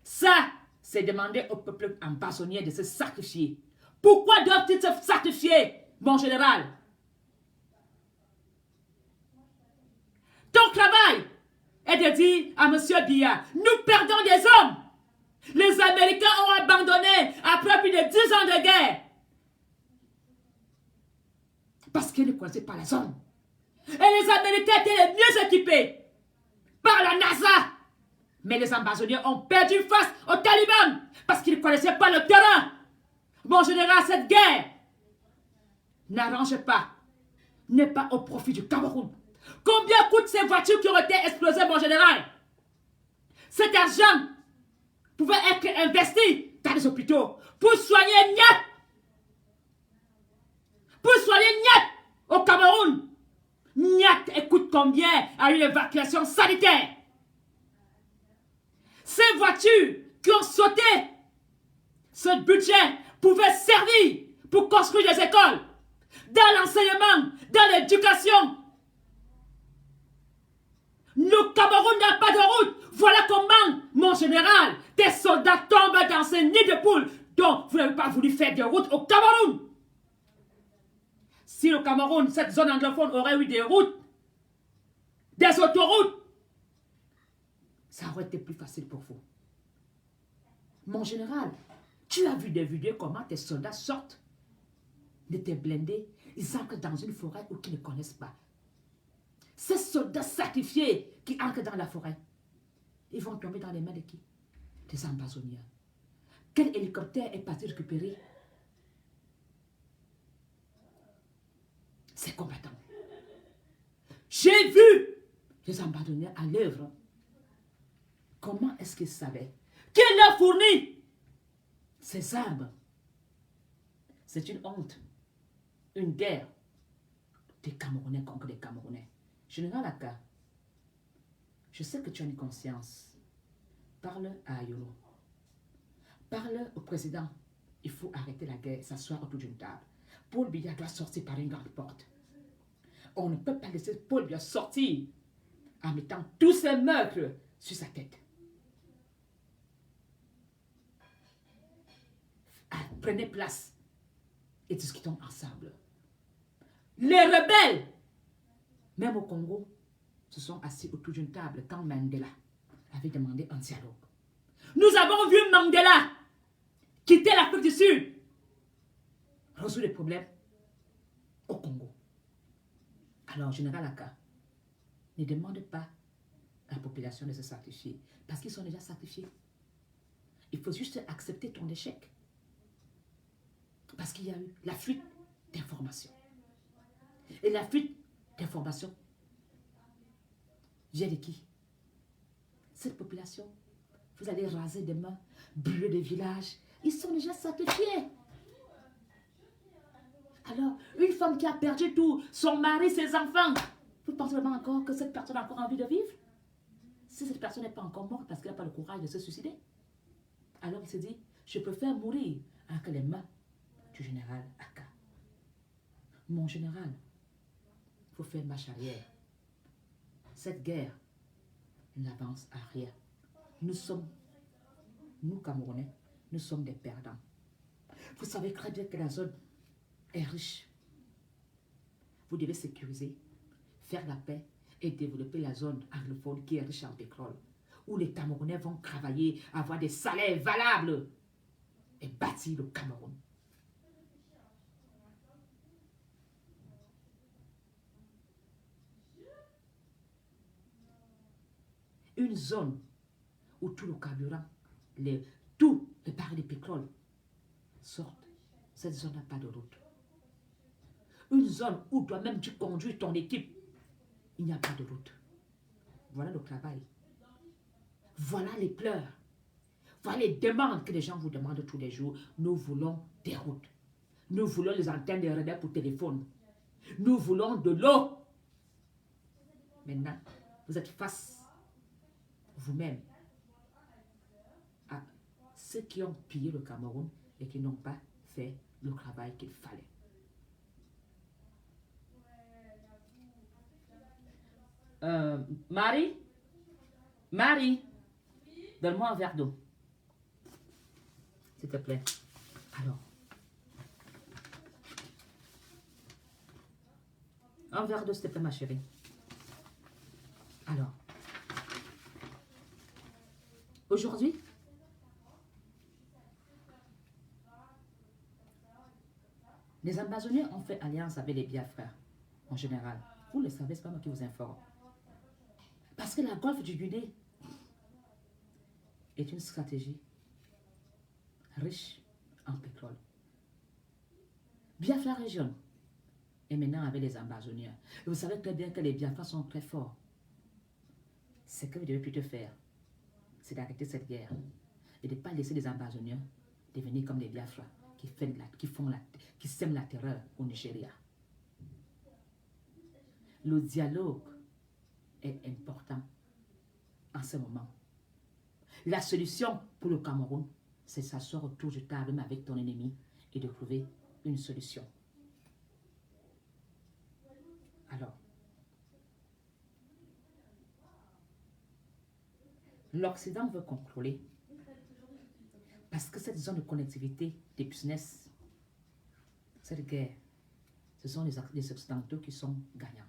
Ça, c'est demander au peuple ambazonien de se sacrifier. Pourquoi doivent-ils se sacrifier, mon général? Ton travail est de dire à M. Biya, nous perdons des hommes. Les Américains ont abandonné après plus de 10 ans de guerre. Parce qu'ils ne connaissaient pas la zone. Et les Américains étaient les mieux équipés par la NASA. Mais les ambazoniens ont perdu face aux talibans parce qu'ils ne connaissaient pas le terrain. Mon général, cette guerre n'arrange pas, n'est pas au profit du Cameroun. Combien coûtent ces voitures qui ont été explosées, mon général? Cet argent pouvait être investi dans les hôpitaux pour soigner Niat. Pour soigner Niat au Cameroun. Niat coûte combien à une évacuation sanitaire? Ces voitures qui ont sauté, ce budget pouvait servir pour construire des écoles, dans l'enseignement, dans l'éducation. Le Cameroun n'a pas de route. Voilà comment, mon général, des soldats tombent dans ces nids de poules dont vous n'avez pas voulu faire de route au Cameroun. Si le Cameroun, cette zone anglophone, aurait eu des routes, des autoroutes, ça aurait été plus facile pour vous. Mon général, tu as vu des vidéos comment tes soldats sortent de tes blindés, ils entrent dans une forêt où ils ne connaissent pas. Ces soldats sacrifiés qui entrent dans la forêt, ils vont tomber dans les mains de qui? Des ambazoniens. Quel hélicoptère est parti récupérer ces combattants? J'ai vu les ambazoniens à l'œuvre. Comment est-ce qu'ils savaient? Qui leur fournit ces armes? C'est une honte. Une guerre des Camerounais contre les Camerounais. Général Aka, je sais que tu as une conscience. Parle à Ayolo. Parle au président. Il faut arrêter la guerre, s'asseoir autour d'une table. Paul Biya doit sortir par une grande porte. On ne peut pas laisser Paul Biya sortir en mettant tous ces meurtres sur sa tête. Prenez place et discutons ensemble. Les rebelles, même au Congo, se sont assis autour d'une table quand Mandela avait demandé un dialogue. Nous avons vu Mandela quitter l'Afrique du Sud, résoudre les problèmes au Congo. Alors, Général Aka, ne demande pas à la population de se sacrifier, parce qu'ils sont déjà sacrifiés. Il faut juste accepter ton échec. Parce qu'il y a eu la fuite d'informations. Et la fuite d'informations vient de qui? Cette population. Vous allez raser des mains, brûler des villages. Ils sont déjà sacrifiés. Alors, une femme qui a perdu tout, son mari, ses enfants, vous pensez vraiment encore que cette personne a encore envie de vivre? Si cette personne n'est pas encore morte parce qu'elle n'a pas le courage de se suicider, alors il se dit, je préfère mourir avec les mains du général Aka. Mon général, il faut faire marche arrière. Cette guerre n'avance à rien. Nous Camerounais, nous sommes des perdants. Vous savez très bien que la zone est riche. Vous devez sécuriser, faire la paix et développer la zone anglophone qui est riche en pétrole, où les Camerounais vont travailler, avoir des salaires valables et bâtir le Cameroun. Une zone où tout le carburant, tout le baril de pétrole sorte. Cette zone n'a pas de route. Une zone où toi-même tu conduis ton équipe, il n'y a pas de route. Voilà le travail. Voilà les pleurs. Voilà les demandes que les gens vous demandent tous les jours. Nous voulons des routes. Nous voulons les antennes de relais pour téléphone. Nous voulons de l'eau. Maintenant, vous êtes face vous-même à ceux qui ont pillé le Cameroun et qui n'ont pas fait le travail qu'il fallait. Marie, donne-moi un verre d'eau. S'il te plaît. Alors. Un verre d'eau, s'il te plaît, ma chérie. Alors. Aujourd'hui, les Amazoniens ont fait alliance avec les Biafra, en général. Vous le savez, ce n'est pas moi qui vous informe. Parce que la Golfe du Guinée est une stratégie riche en pétrole. Biafra région est maintenant avec les Amazoniens. Et vous savez très bien que les Biafra sont très forts. Ce que vous devez plutôt faire, c'est d'arrêter cette guerre et de ne pas laisser les Amazoniens devenir comme les Biafra qui sèment la terreur au Nigeria. Le dialogue est important en ce moment. La solution pour le Cameroun, c'est de s'asseoir autour de table avec ton ennemi et de trouver une solution. Alors, l'Occident veut contrôler parce que cette zone de connectivité des business, cette guerre, ce sont les Occidentaux qui sont gagnants.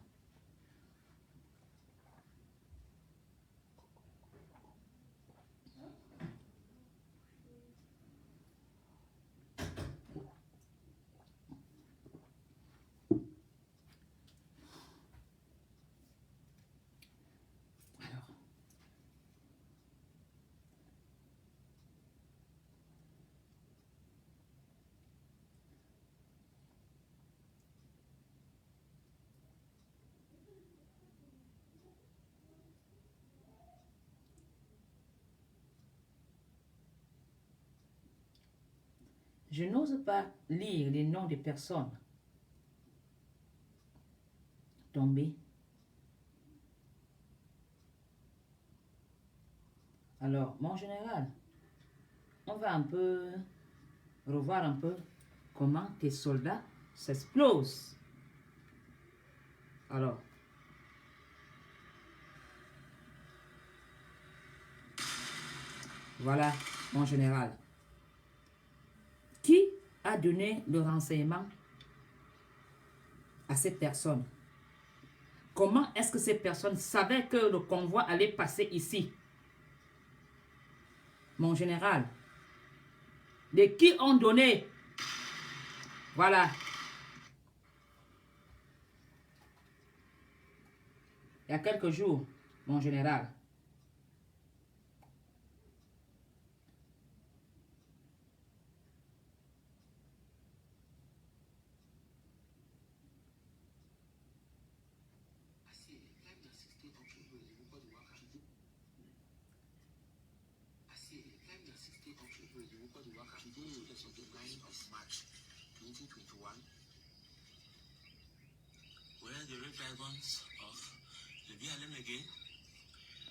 Je n'ose pas lire les noms des personnes tombées. Alors, mon général, on va un peu revoir un peu comment tes soldats s'explosent. Alors, voilà, mon général. Qui a donné le renseignement à ces personnes? Comment est-ce que ces personnes savaient que le convoi allait passer ici? Mon général. De qui ont donné? Voilà. Il y a quelques jours, mon général.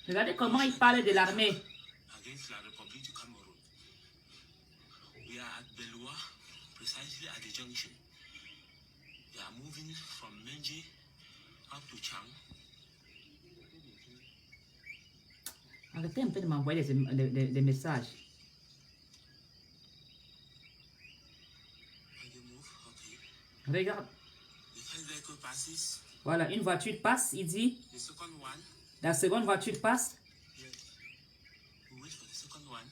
Regardez comment il parle de l'armée. Against la République du Cameroun. We are at Beloua, precisely at the junction. We are moving from Menji up to Chang. Arrêtez un peu de m'envoyer des messages. Regarde. Voilà, une voiture passe, il dit. La seconde voiture passe. We wait for the second one.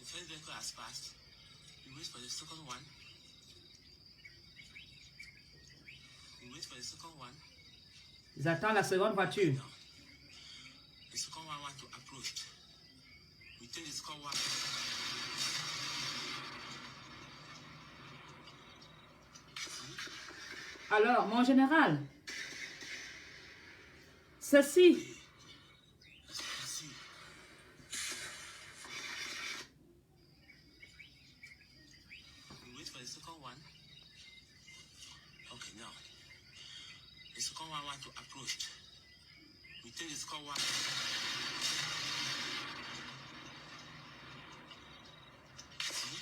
The first vehicle has passed. We wait for the second one. We wait for the second one. Ils attendent la seconde voiture. No. The second one want to approach. We take the second one. Alors, mon général, ceci, Merci. We wait for the second one. Okay, now. The second one want to approach. We take the second one. See?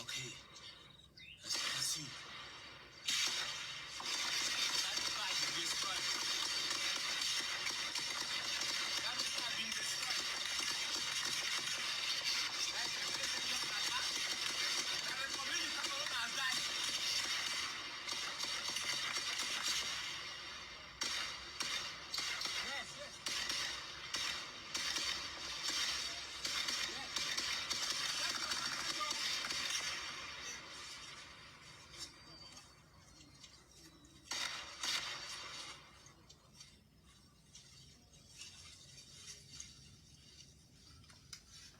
Okay. Let's see. That bag is destroyed. That bag has been destroyed. Like the president of Ghana, the Republic of Cameroon has died. Yes, yes.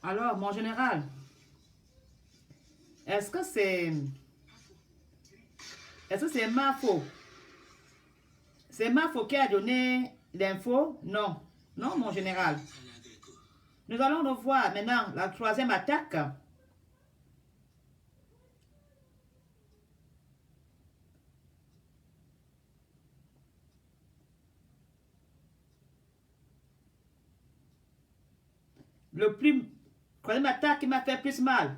alors, mon général, est-ce que c'est Mafo? C'est Mafo qui a donné l'info? Non. Non, mon général. Nous allons revoir maintenant la troisième attaque. Troisième attaque qui m'a fait plus mal.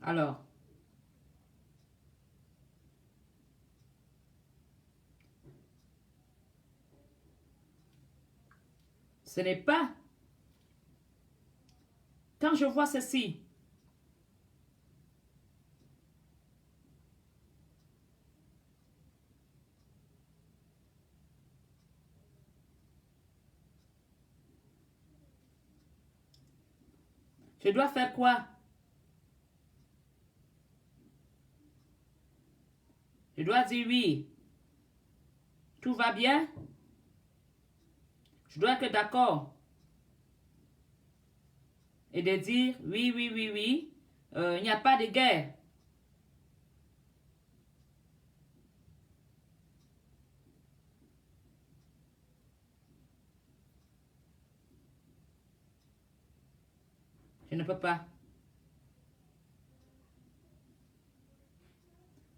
Alors, ce n'est pas, quand je vois ceci, je dois faire quoi? Je dois dire oui. Tout va bien? Je dois être d'accord. Et de dire oui, oui, oui, oui. Il n'y a pas de guerre. Je ne peux pas.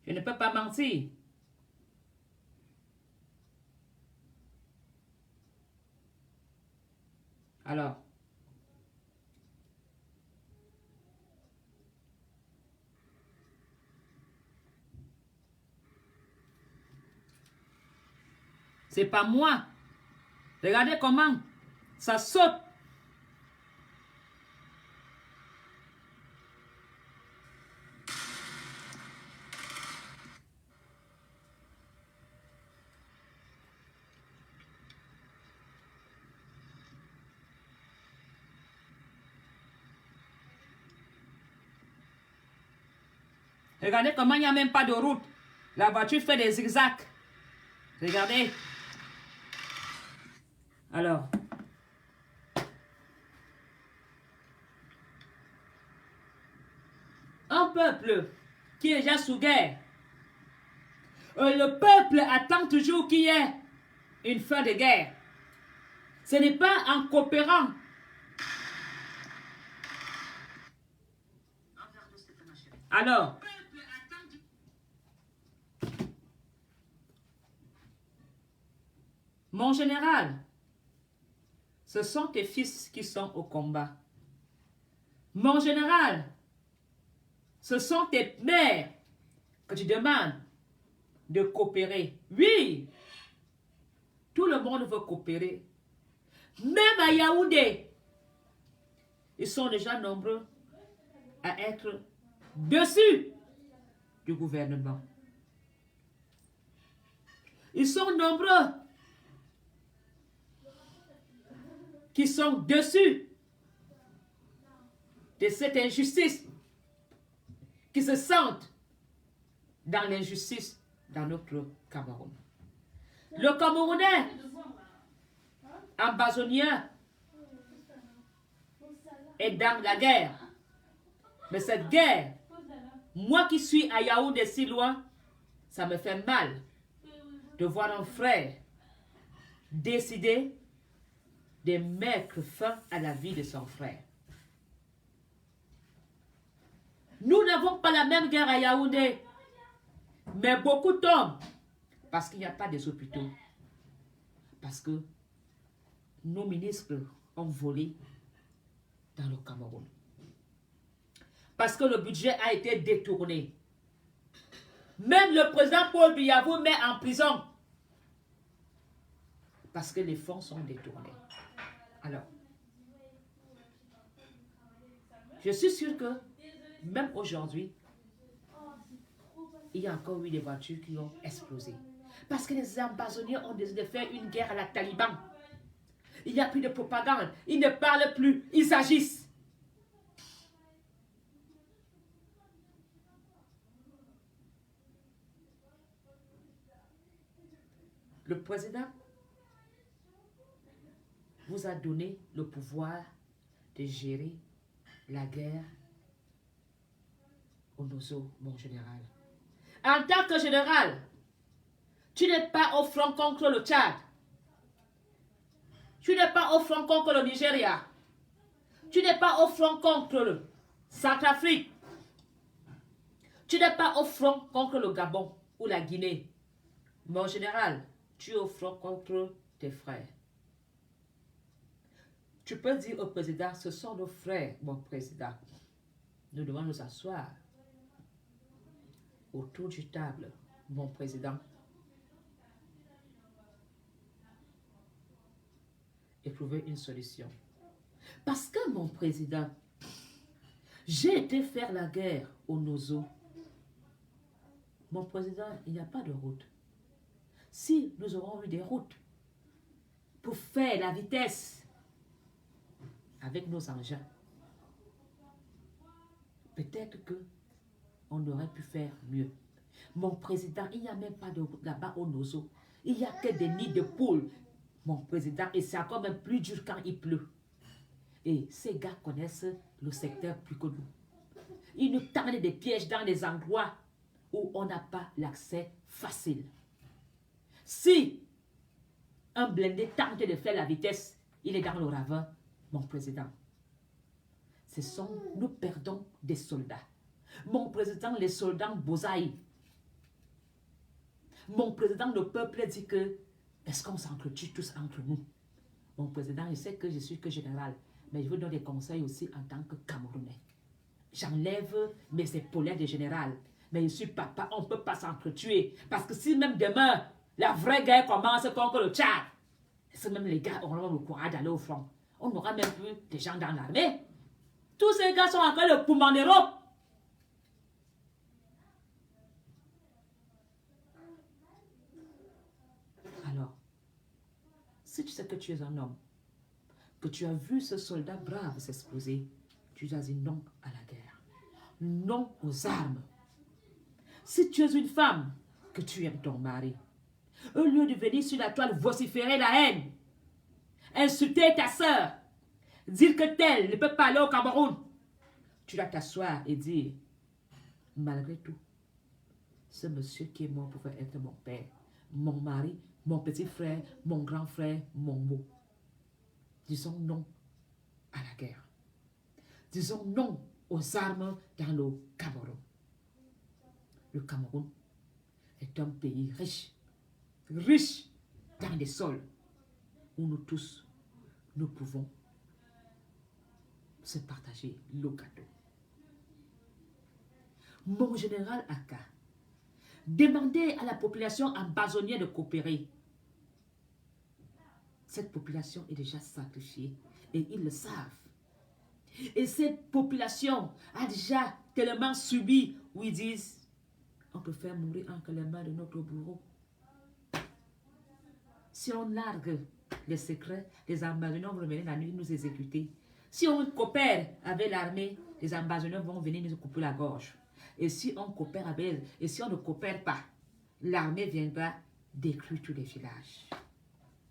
Je ne peux pas mentir. Alors, c'est pas moi. Regardez comment ça saute. Regardez comment il n'y a même pas de route. La voiture fait des zigzags. Regardez. Alors. Un peuple qui est déjà sous guerre. Le peuple attend toujours qu'il y ait une fin de guerre. Ce n'est pas en coopérant. Alors, mon général, ce sont tes fils qui sont au combat. Mon général, ce sont tes mères que tu demandes de coopérer. Oui, tout le monde veut coopérer. Même à Yaoundé, ils sont déjà nombreux à être dessus du gouvernement. Ils sont nombreux qui sont dessus de cette injustice, qui se sentent dans l'injustice dans notre Cameroun. Le Camerounais, ambazonien, est dans la guerre. Mais cette guerre, moi qui suis à Yaoundé si loin, ça me fait mal de voir un frère décider de mettre fin à la vie de son frère. Nous n'avons pas la même guerre à Yaoundé, mais beaucoup tombent parce qu'il n'y a pas des hôpitaux. Parce que nos ministres ont volé dans le Cameroun. Parce que le budget a été détourné. Même le président Paul Biya vous met en prison. Parce que les fonds sont détournés. Alors, je suis sûr que même aujourd'hui, il y a encore eu des voitures qui ont explosé. Parce que les ambazoniens ont décidé de faire une guerre à la Taliban. Il n'y a plus de propagande. Ils ne parlent plus. Ils agissent. Le président vous a donné le pouvoir de gérer la guerre au Nozo, mon général. En tant que général, tu n'es pas au front contre le Tchad. Tu n'es pas au front contre le Nigeria. Tu n'es pas au front contre le Centrafrique. Tu n'es pas au front contre le Gabon ou la Guinée. Mon général, tu es au front contre tes frères. Tu peux dire au président, ce sont nos frères, mon président. Nous devons nous asseoir autour du table, mon président, et trouver une solution. Parce que, mon président, j'ai été faire la guerre au Nozo. Mon président, il n'y a pas de route. Si nous aurons eu des routes pour faire la vitesse avec nos engins, peut-être que on aurait pu faire mieux. Mon président, il n'y a même pas de route là-bas au Nozo. Il n'y a que des nids de poules, mon président, et c'est encore même plus dur quand il pleut. Et ces gars connaissent le secteur plus que nous. Ils nous tendent des pièges dans les endroits où on n'a pas l'accès facile. Si un blindé tente de faire la vitesse, il est dans le ravin, mon président. Nous perdons des soldats. Mon président, les soldats bosaï. Mon président, le peuple dit que est-ce qu'on s'entretue tous entre nous? Mon président, je sais que je suis que général, mais je vous donne des conseils aussi en tant que Camerounais. J'enlève mes épaulettes de général, mais je suis papa, on ne peut pas s'entretuer. Parce que si même demain, la vraie guerre commence contre le Tchad, est-ce que même les gars auront le courage d'aller au front? On n'aura même plus des gens dans l'armée. Tous ces gars sont encore le poumon d'Europe. Alors, si tu sais que tu es un homme, que tu as vu ce soldat brave s'exposer, tu dois dire non à la guerre. Non aux armes. Si tu es une femme, que tu aimes ton mari, au lieu de venir sur la toile vociférer la haine, insulter ta soeur, dire que tel ne peut pas aller au Cameroun, tu dois t'asseoir et dire, malgré tout, ce monsieur qui est mort pouvait être mon père, mon mari, mon petit frère, mon grand frère, mon mot. Disons non à la guerre. Disons non aux armes dans le Cameroun. Le Cameroun est un pays riche, riche dans des sols où nous tous, nous pouvons se partager le gâteau. Mon général Aka, demandez à la population ambazonienne de coopérer. Cette population est déjà sacrifiée et ils le savent. Et cette population a déjà tellement subi où ils disent on peut faire mourir entre les mains de notre bourreau. Si on largue les secrets, les ambazoniens vont venir la nuit nous exécuter. Si on coopère avec l'armée, les ambassadeurs vont venir nous couper la gorge. Et si on coopère avec, et si on ne coopère pas, l'armée viendra détruire tous les villages.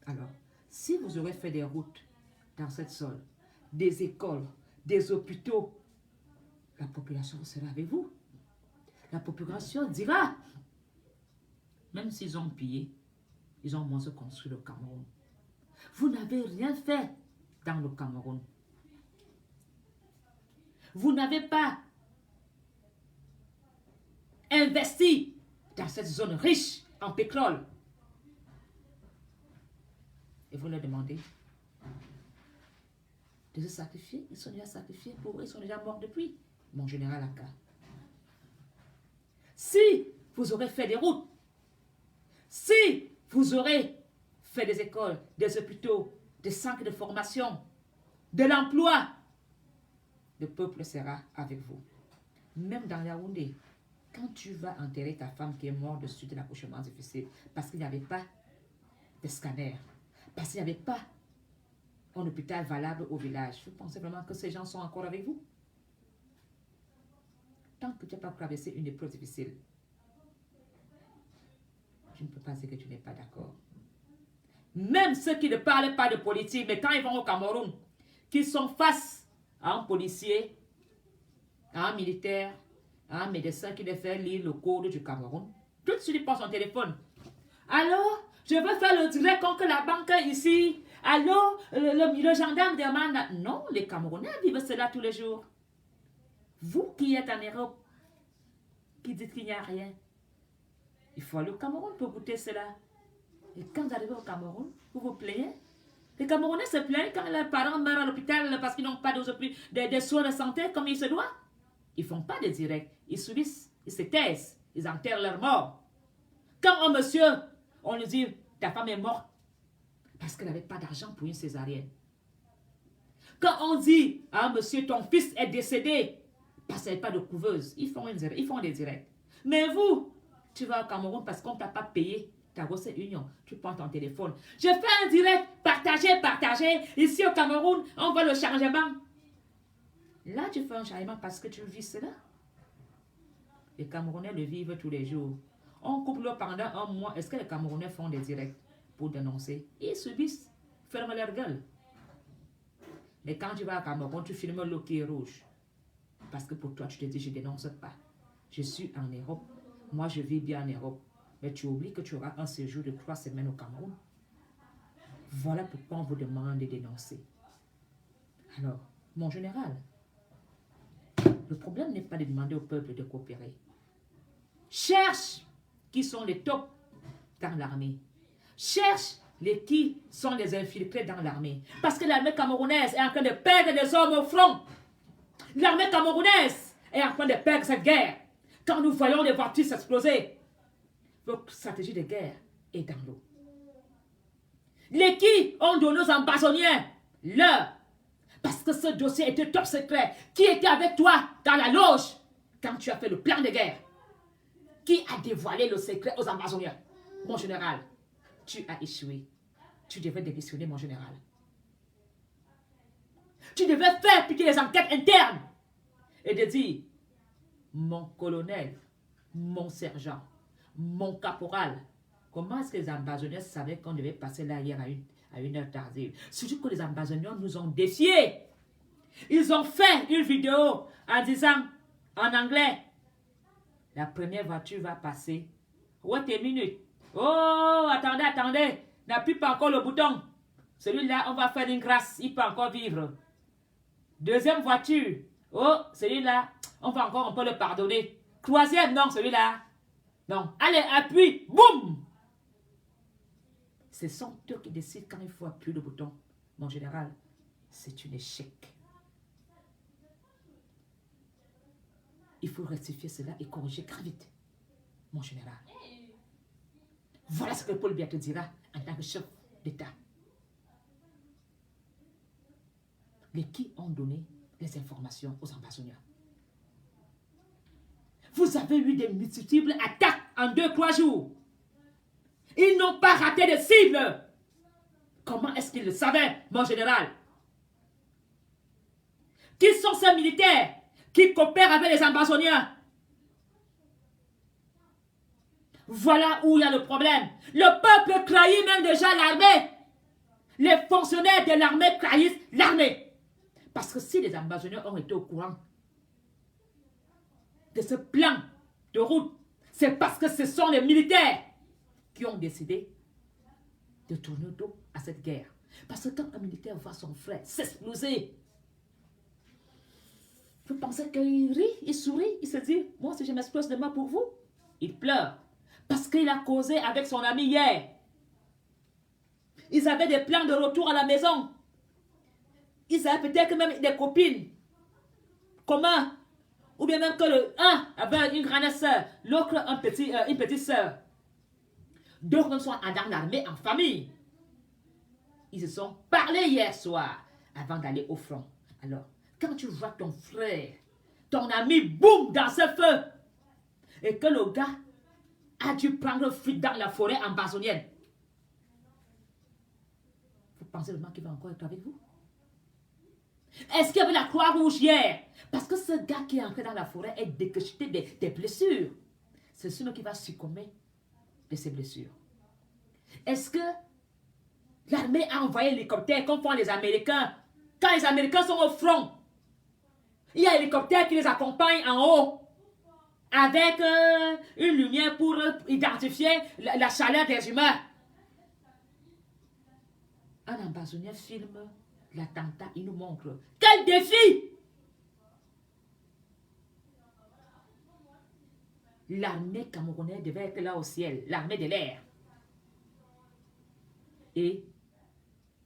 Alors, si vous aurez fait des routes dans cette zone, des écoles, des hôpitaux, la population sera avec vous. La population dira, même s'ils ont pillé, ils ont moins construit le Cameroun. Vous n'avez rien fait dans le Cameroun. Vous n'avez pas investi dans cette zone riche en pétrole. Et vous leur demandez de se sacrifier. Ils sont déjà sacrifiés pour eux, ils sont déjà morts depuis. Mon général Aka. Si vous aurez fait des routes, si vous aurez fait des écoles, des hôpitaux, des centres de formation, de l'emploi, le peuple sera avec vous. Même dans Yaoundé, quand tu vas enterrer ta femme qui est morte de suite de l'accouchement difficile, parce qu'il n'y avait pas de scanner, parce qu'il n'y avait pas un hôpital valable au village, vous pensez vraiment que ces gens sont encore avec vous? Tant que tu n'as pas traversé une épreuve difficile, je ne peux pas dire que tu n'es pas d'accord. Même ceux qui ne parlent pas de politique, mais quand ils vont au Cameroun, qui sont face à un policier, à un militaire, à un médecin qui les fait lire le code du Cameroun, tout de suite ils prennent son téléphone. Alors, je veux faire le direct contre la banque ici. Alors, le gendarme demande. Non, les Camerounais vivent cela tous les jours. Vous qui êtes en Europe, qui dites qu'il n'y a rien, il faut aller au Cameroun pour goûter cela. Et quand vous arrivez au Cameroun, vous vous plaignez. Les Camerounais se plaignent quand leurs parents meurent à l'hôpital parce qu'ils n'ont pas de soins de santé comme il se doit. Ils ne font pas de direct. Ils subissent, ils se taisent, ils enterrent leur mort. Quand un monsieur, on lui dit, ta femme est morte parce qu'elle n'avait pas d'argent pour une césarienne. Quand on dit à un monsieur, ton fils est décédé parce qu'il n'y avait pas de couveuse, ils font des directs. Mais vous, tu vas au Cameroun parce qu'on ne t'a pas payé ta grosse union. Tu prends ton téléphone. Je fais un direct, partagez. Ici au Cameroun, on voit le changement. Là, tu fais un changement parce que tu vis cela. Les Camerounais le vivent tous les jours. On coupe l'eau pendant un mois. Est-ce que les Camerounais font des directs pour dénoncer? Ils subissent, ferment leur gueule. Mais quand tu vas à Cameroun, tu filmes l'eau qui est rouge. Parce que pour toi, tu te dis, je ne dénonce pas. Je suis en Europe. Moi, je vis bien en Europe. Mais tu oublies que tu auras un séjour de 3 semaines au Cameroun. Voilà pourquoi on vous demande de dénoncer. Alors, mon général, le problème n'est pas de demander au peuple de coopérer. Cherche qui sont les tops dans l'armée. Cherche qui sont les infiltrés dans l'armée. Parce que l'armée camerounaise est en train de perdre des hommes au front. L'armée camerounaise est en train de perdre cette guerre. Quand nous voyons les voitures s'exploser, votre stratégie de guerre est dans l'eau. Les qui ont donné aux ambassadeurs l'heure. Parce que ce dossier était top secret. Qui était avec toi dans la loge quand tu as fait le plan de guerre? Qui a dévoilé le secret aux ambassadeurs? Mon général, tu as échoué. Tu devais démissionner, mon général. Tu devais faire piquer les enquêtes internes et de dire, mon colonel, mon sergent, mon caporal, comment est-ce que les ambassadeurs savaient qu'on devait passer là hier à une heure tardive? Surtout que les ambassadeurs nous ont défiés. Ils ont fait une vidéo en disant en anglais, la première voiture va passer. Wait a minute. Oh, attendez. N'appuie pas encore le bouton. Celui-là, on va faire une grâce. Il peut encore vivre. Deuxième voiture. Oh, celui-là, on peut le pardonner. Troisième, non, celui-là. Non. Allez, appuie. Boum. Ce sont eux qui décident quand il faut appuyer le bouton. Mon général, c'est un échec. Il faut rectifier cela et corriger très vite. Mon général. Voilà ce que Paul Biya te dira en tant que chef d'État. Les qui ont donné les informations aux ambassadeurs. Vous avez eu des multiples attaques en 2-3 jours. Ils n'ont pas raté de cible. Comment est-ce qu'ils le savaient, mon général? Qui sont ces militaires qui coopèrent avec les ambazoniens? Voilà où il y a le problème. Le peuple trahit même déjà l'armée. Les fonctionnaires de l'armée trahissent l'armée. Parce que si les ambazoniens ont été au courant de ce plan de route, c'est parce que ce sont les militaires qui ont décidé de tourner le dos à cette guerre. Parce que quand un militaire voit son frère s'exploser, vous pensez qu'il rit, il sourit, il se dit, moi si je m'explose demain pour vous, il pleure. Parce qu'il a causé avec son ami hier. Ils avaient des plans de retour à la maison. Ils avaient peut-être même des copines. Comment? Ou bien même que le un avait une grande soeur, l'autre une petite soeur. D'autres sont dans l'armée en famille. Ils se sont parlé hier soir avant d'aller au front. Alors, quand tu vois ton frère, ton ami, boum, dans ce feu, et que le gars a dû prendre fuite dans la forêt ambazonienne, vous pensez vraiment qu'il va encore être avec vous? Est-ce qu'il y avait la Croix-Rouge hier? Parce que ce gars qui est entré dans la forêt est décacheté des blessures. C'est celui qui va succomber de ses blessures. Est-ce que l'armée a envoyé l'hélicoptère comme font les Américains? Quand les Américains sont au front, il y a un hélicoptère qui les accompagne en haut avec une lumière pour identifier la chaleur des humains. Un ambazonien filme l'attentat, il nous montre. Quel défi! L'armée camerounaise devait être là au ciel, l'armée de l'air. Et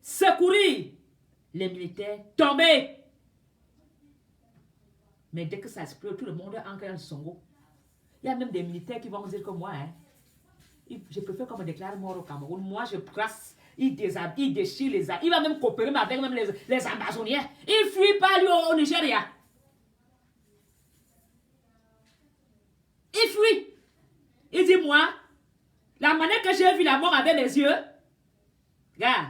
secourir les militaires tombés. Mais dès que ça explose, tout le monde est ancré dans son go. Il y a même des militaires qui vont dire que moi, je préfère qu'on me déclare mort au Cameroun. Moi, je brasse, il déshabille, il déchire les armes. Il va même coopérer avec même les ambazoniens. Il fuit pas lui au Nigeria. Il fuit. Il dit, moi, la manière que j'ai vu la mort avec mes yeux, regarde,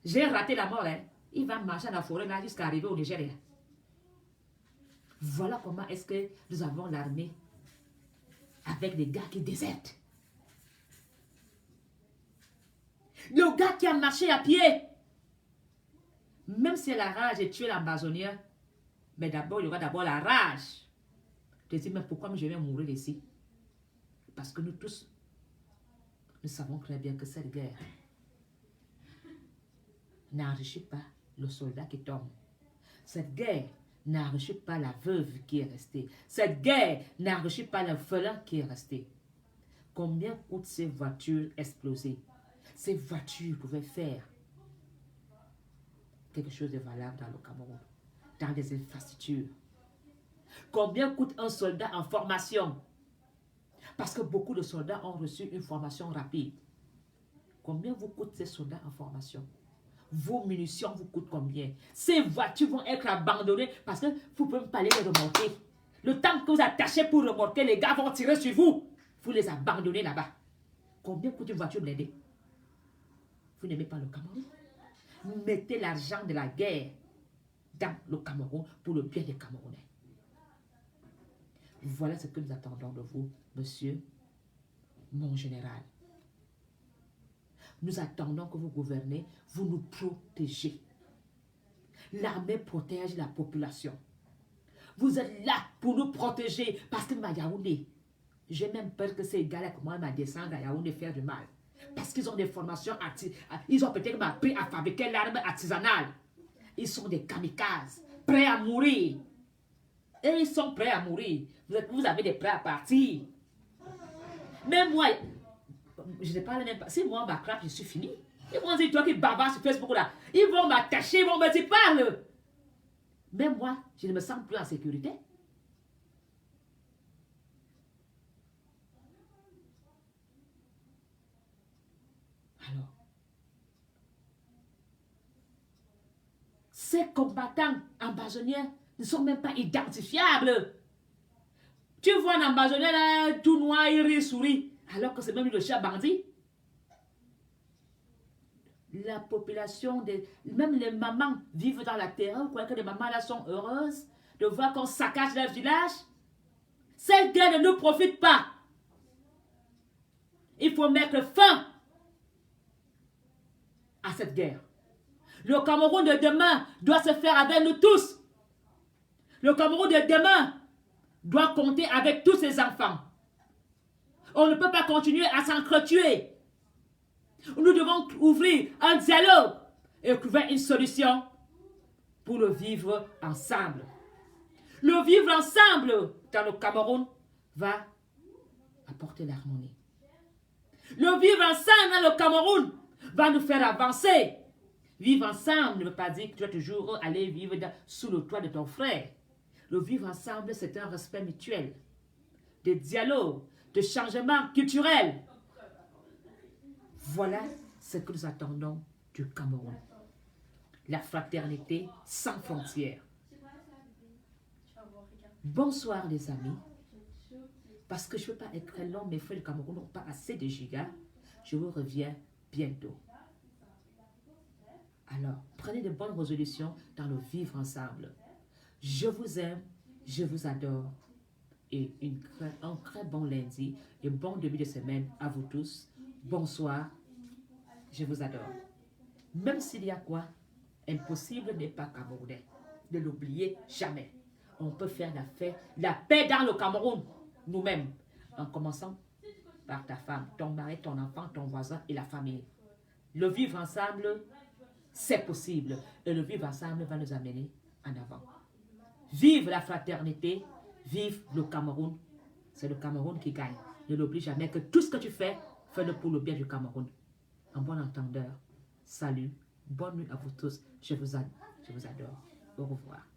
j'ai raté la mort. Hein. Il va marcher dans la forêt là jusqu'à arriver au Nigeria. Voilà comment est-ce que nous avons l'armée avec des gars qui désertent. Le gars qui a marché à pied, même si la rage est tué l'ambazonien, mais d'abord, il y aura d'abord la rage. Je dis, mais pourquoi je vais mourir ici? Parce que nous tous, nous savons très bien que cette guerre n'enrichit pas le soldat qui tombe. Cette guerre n'enrichit pas la veuve qui est restée. Cette guerre n'enrichit pas l'orphelin qui est resté. Combien coûtent ces voitures explosées? Ces voitures pouvaient faire quelque chose de valable dans le Cameroun, dans des infrastructures. Combien coûte un soldat en formation? Parce que beaucoup de soldats ont reçu une formation rapide. Combien vous coûtent ces soldats en formation? Vos munitions vous coûtent combien? Ces voitures vont être abandonnées parce que vous ne pouvez pas les remorquer. Le temps que vous attachez pour remorquer, les gars vont tirer sur vous. Vous les abandonnez là-bas. Combien coûte une voiture blindée? Vous n'aimez pas le Cameroun? Mettez l'argent de la guerre dans le Cameroun pour le bien des Camerounais. Voilà ce que nous attendons de vous, monsieur, mon général. Nous attendons que vous gouvernez, vous nous protégez. L'armée protège la population. Vous êtes là pour nous protéger parce que Yaoundé, j'ai même peur que ces gars-là commencent à descendre à Yaoundé faire du mal. Parce qu'ils ont des formations, ils ont peut-être appris à fabriquer l'arme artisanale. Ils sont des kamikazes, prêts à mourir. Et ils sont prêts à mourir. Vous avez des prêts à partir. Même moi, je ne parle même pas. Si moi, ma craque, je suis fini. Ils vont dire, toi qui bavard sur Facebook là, ils vont m'attacher, ils vont me dire, parle. Même moi, je ne me sens plus en sécurité. Alors, ces combattants ambazoniens ne sont même pas identifiables. Tu vois un ambazonien là, tout noir, il rit, sourit, alors que c'est même le chat bandit. la population, même les mamans vivent dans la terreur, quoi que les mamans là sont heureuses de voir qu'on saccage leur village. Cette guerre ne nous profite pas. Il faut mettre fin à cette guerre. Le Cameroun de demain doit se faire avec nous tous. Le Cameroun de demain doit compter avec tous ses enfants. On ne peut pas continuer à s'entretuer. Nous devons ouvrir un dialogue et trouver une solution pour le vivre ensemble. Le vivre ensemble dans le Cameroun va apporter l'harmonie. Le vivre ensemble dans le Cameroun va nous faire avancer. Vivre ensemble ne veut pas dire que tu dois toujours aller vivre sous le toit de ton frère. Le vivre ensemble, c'est un respect mutuel, des dialogues, de changements culturels. Voilà ce que nous attendons du Cameroun. La fraternité sans frontières. Bonsoir les amis. Parce que je ne veux pas être très long, mes frères du Cameroun n'ont pas assez de gigas. Je vous reviens bientôt. Alors, prenez de bonnes résolutions dans le vivre ensemble. Je vous aime, je vous adore. Et un très bon lundi et bon début de semaine à vous tous. Bonsoir, je vous adore. Même s'il y a quoi, impossible n'est pas camerounais. Ne l'oubliez jamais. On peut faire la paix dans le Cameroun, nous-mêmes, en commençant par ta femme, ton mari, ton enfant, ton voisin et la famille. Le vivre ensemble, c'est possible. Et le vivre ensemble va nous amener en avant. Vive la fraternité, vive le Cameroun. C'est le Cameroun qui gagne. Ne l'oublie jamais que tout ce que tu fais, fais-le pour le bien du Cameroun. En bon entendeur, salut, bonne nuit à vous tous. Je vous adore. Au revoir.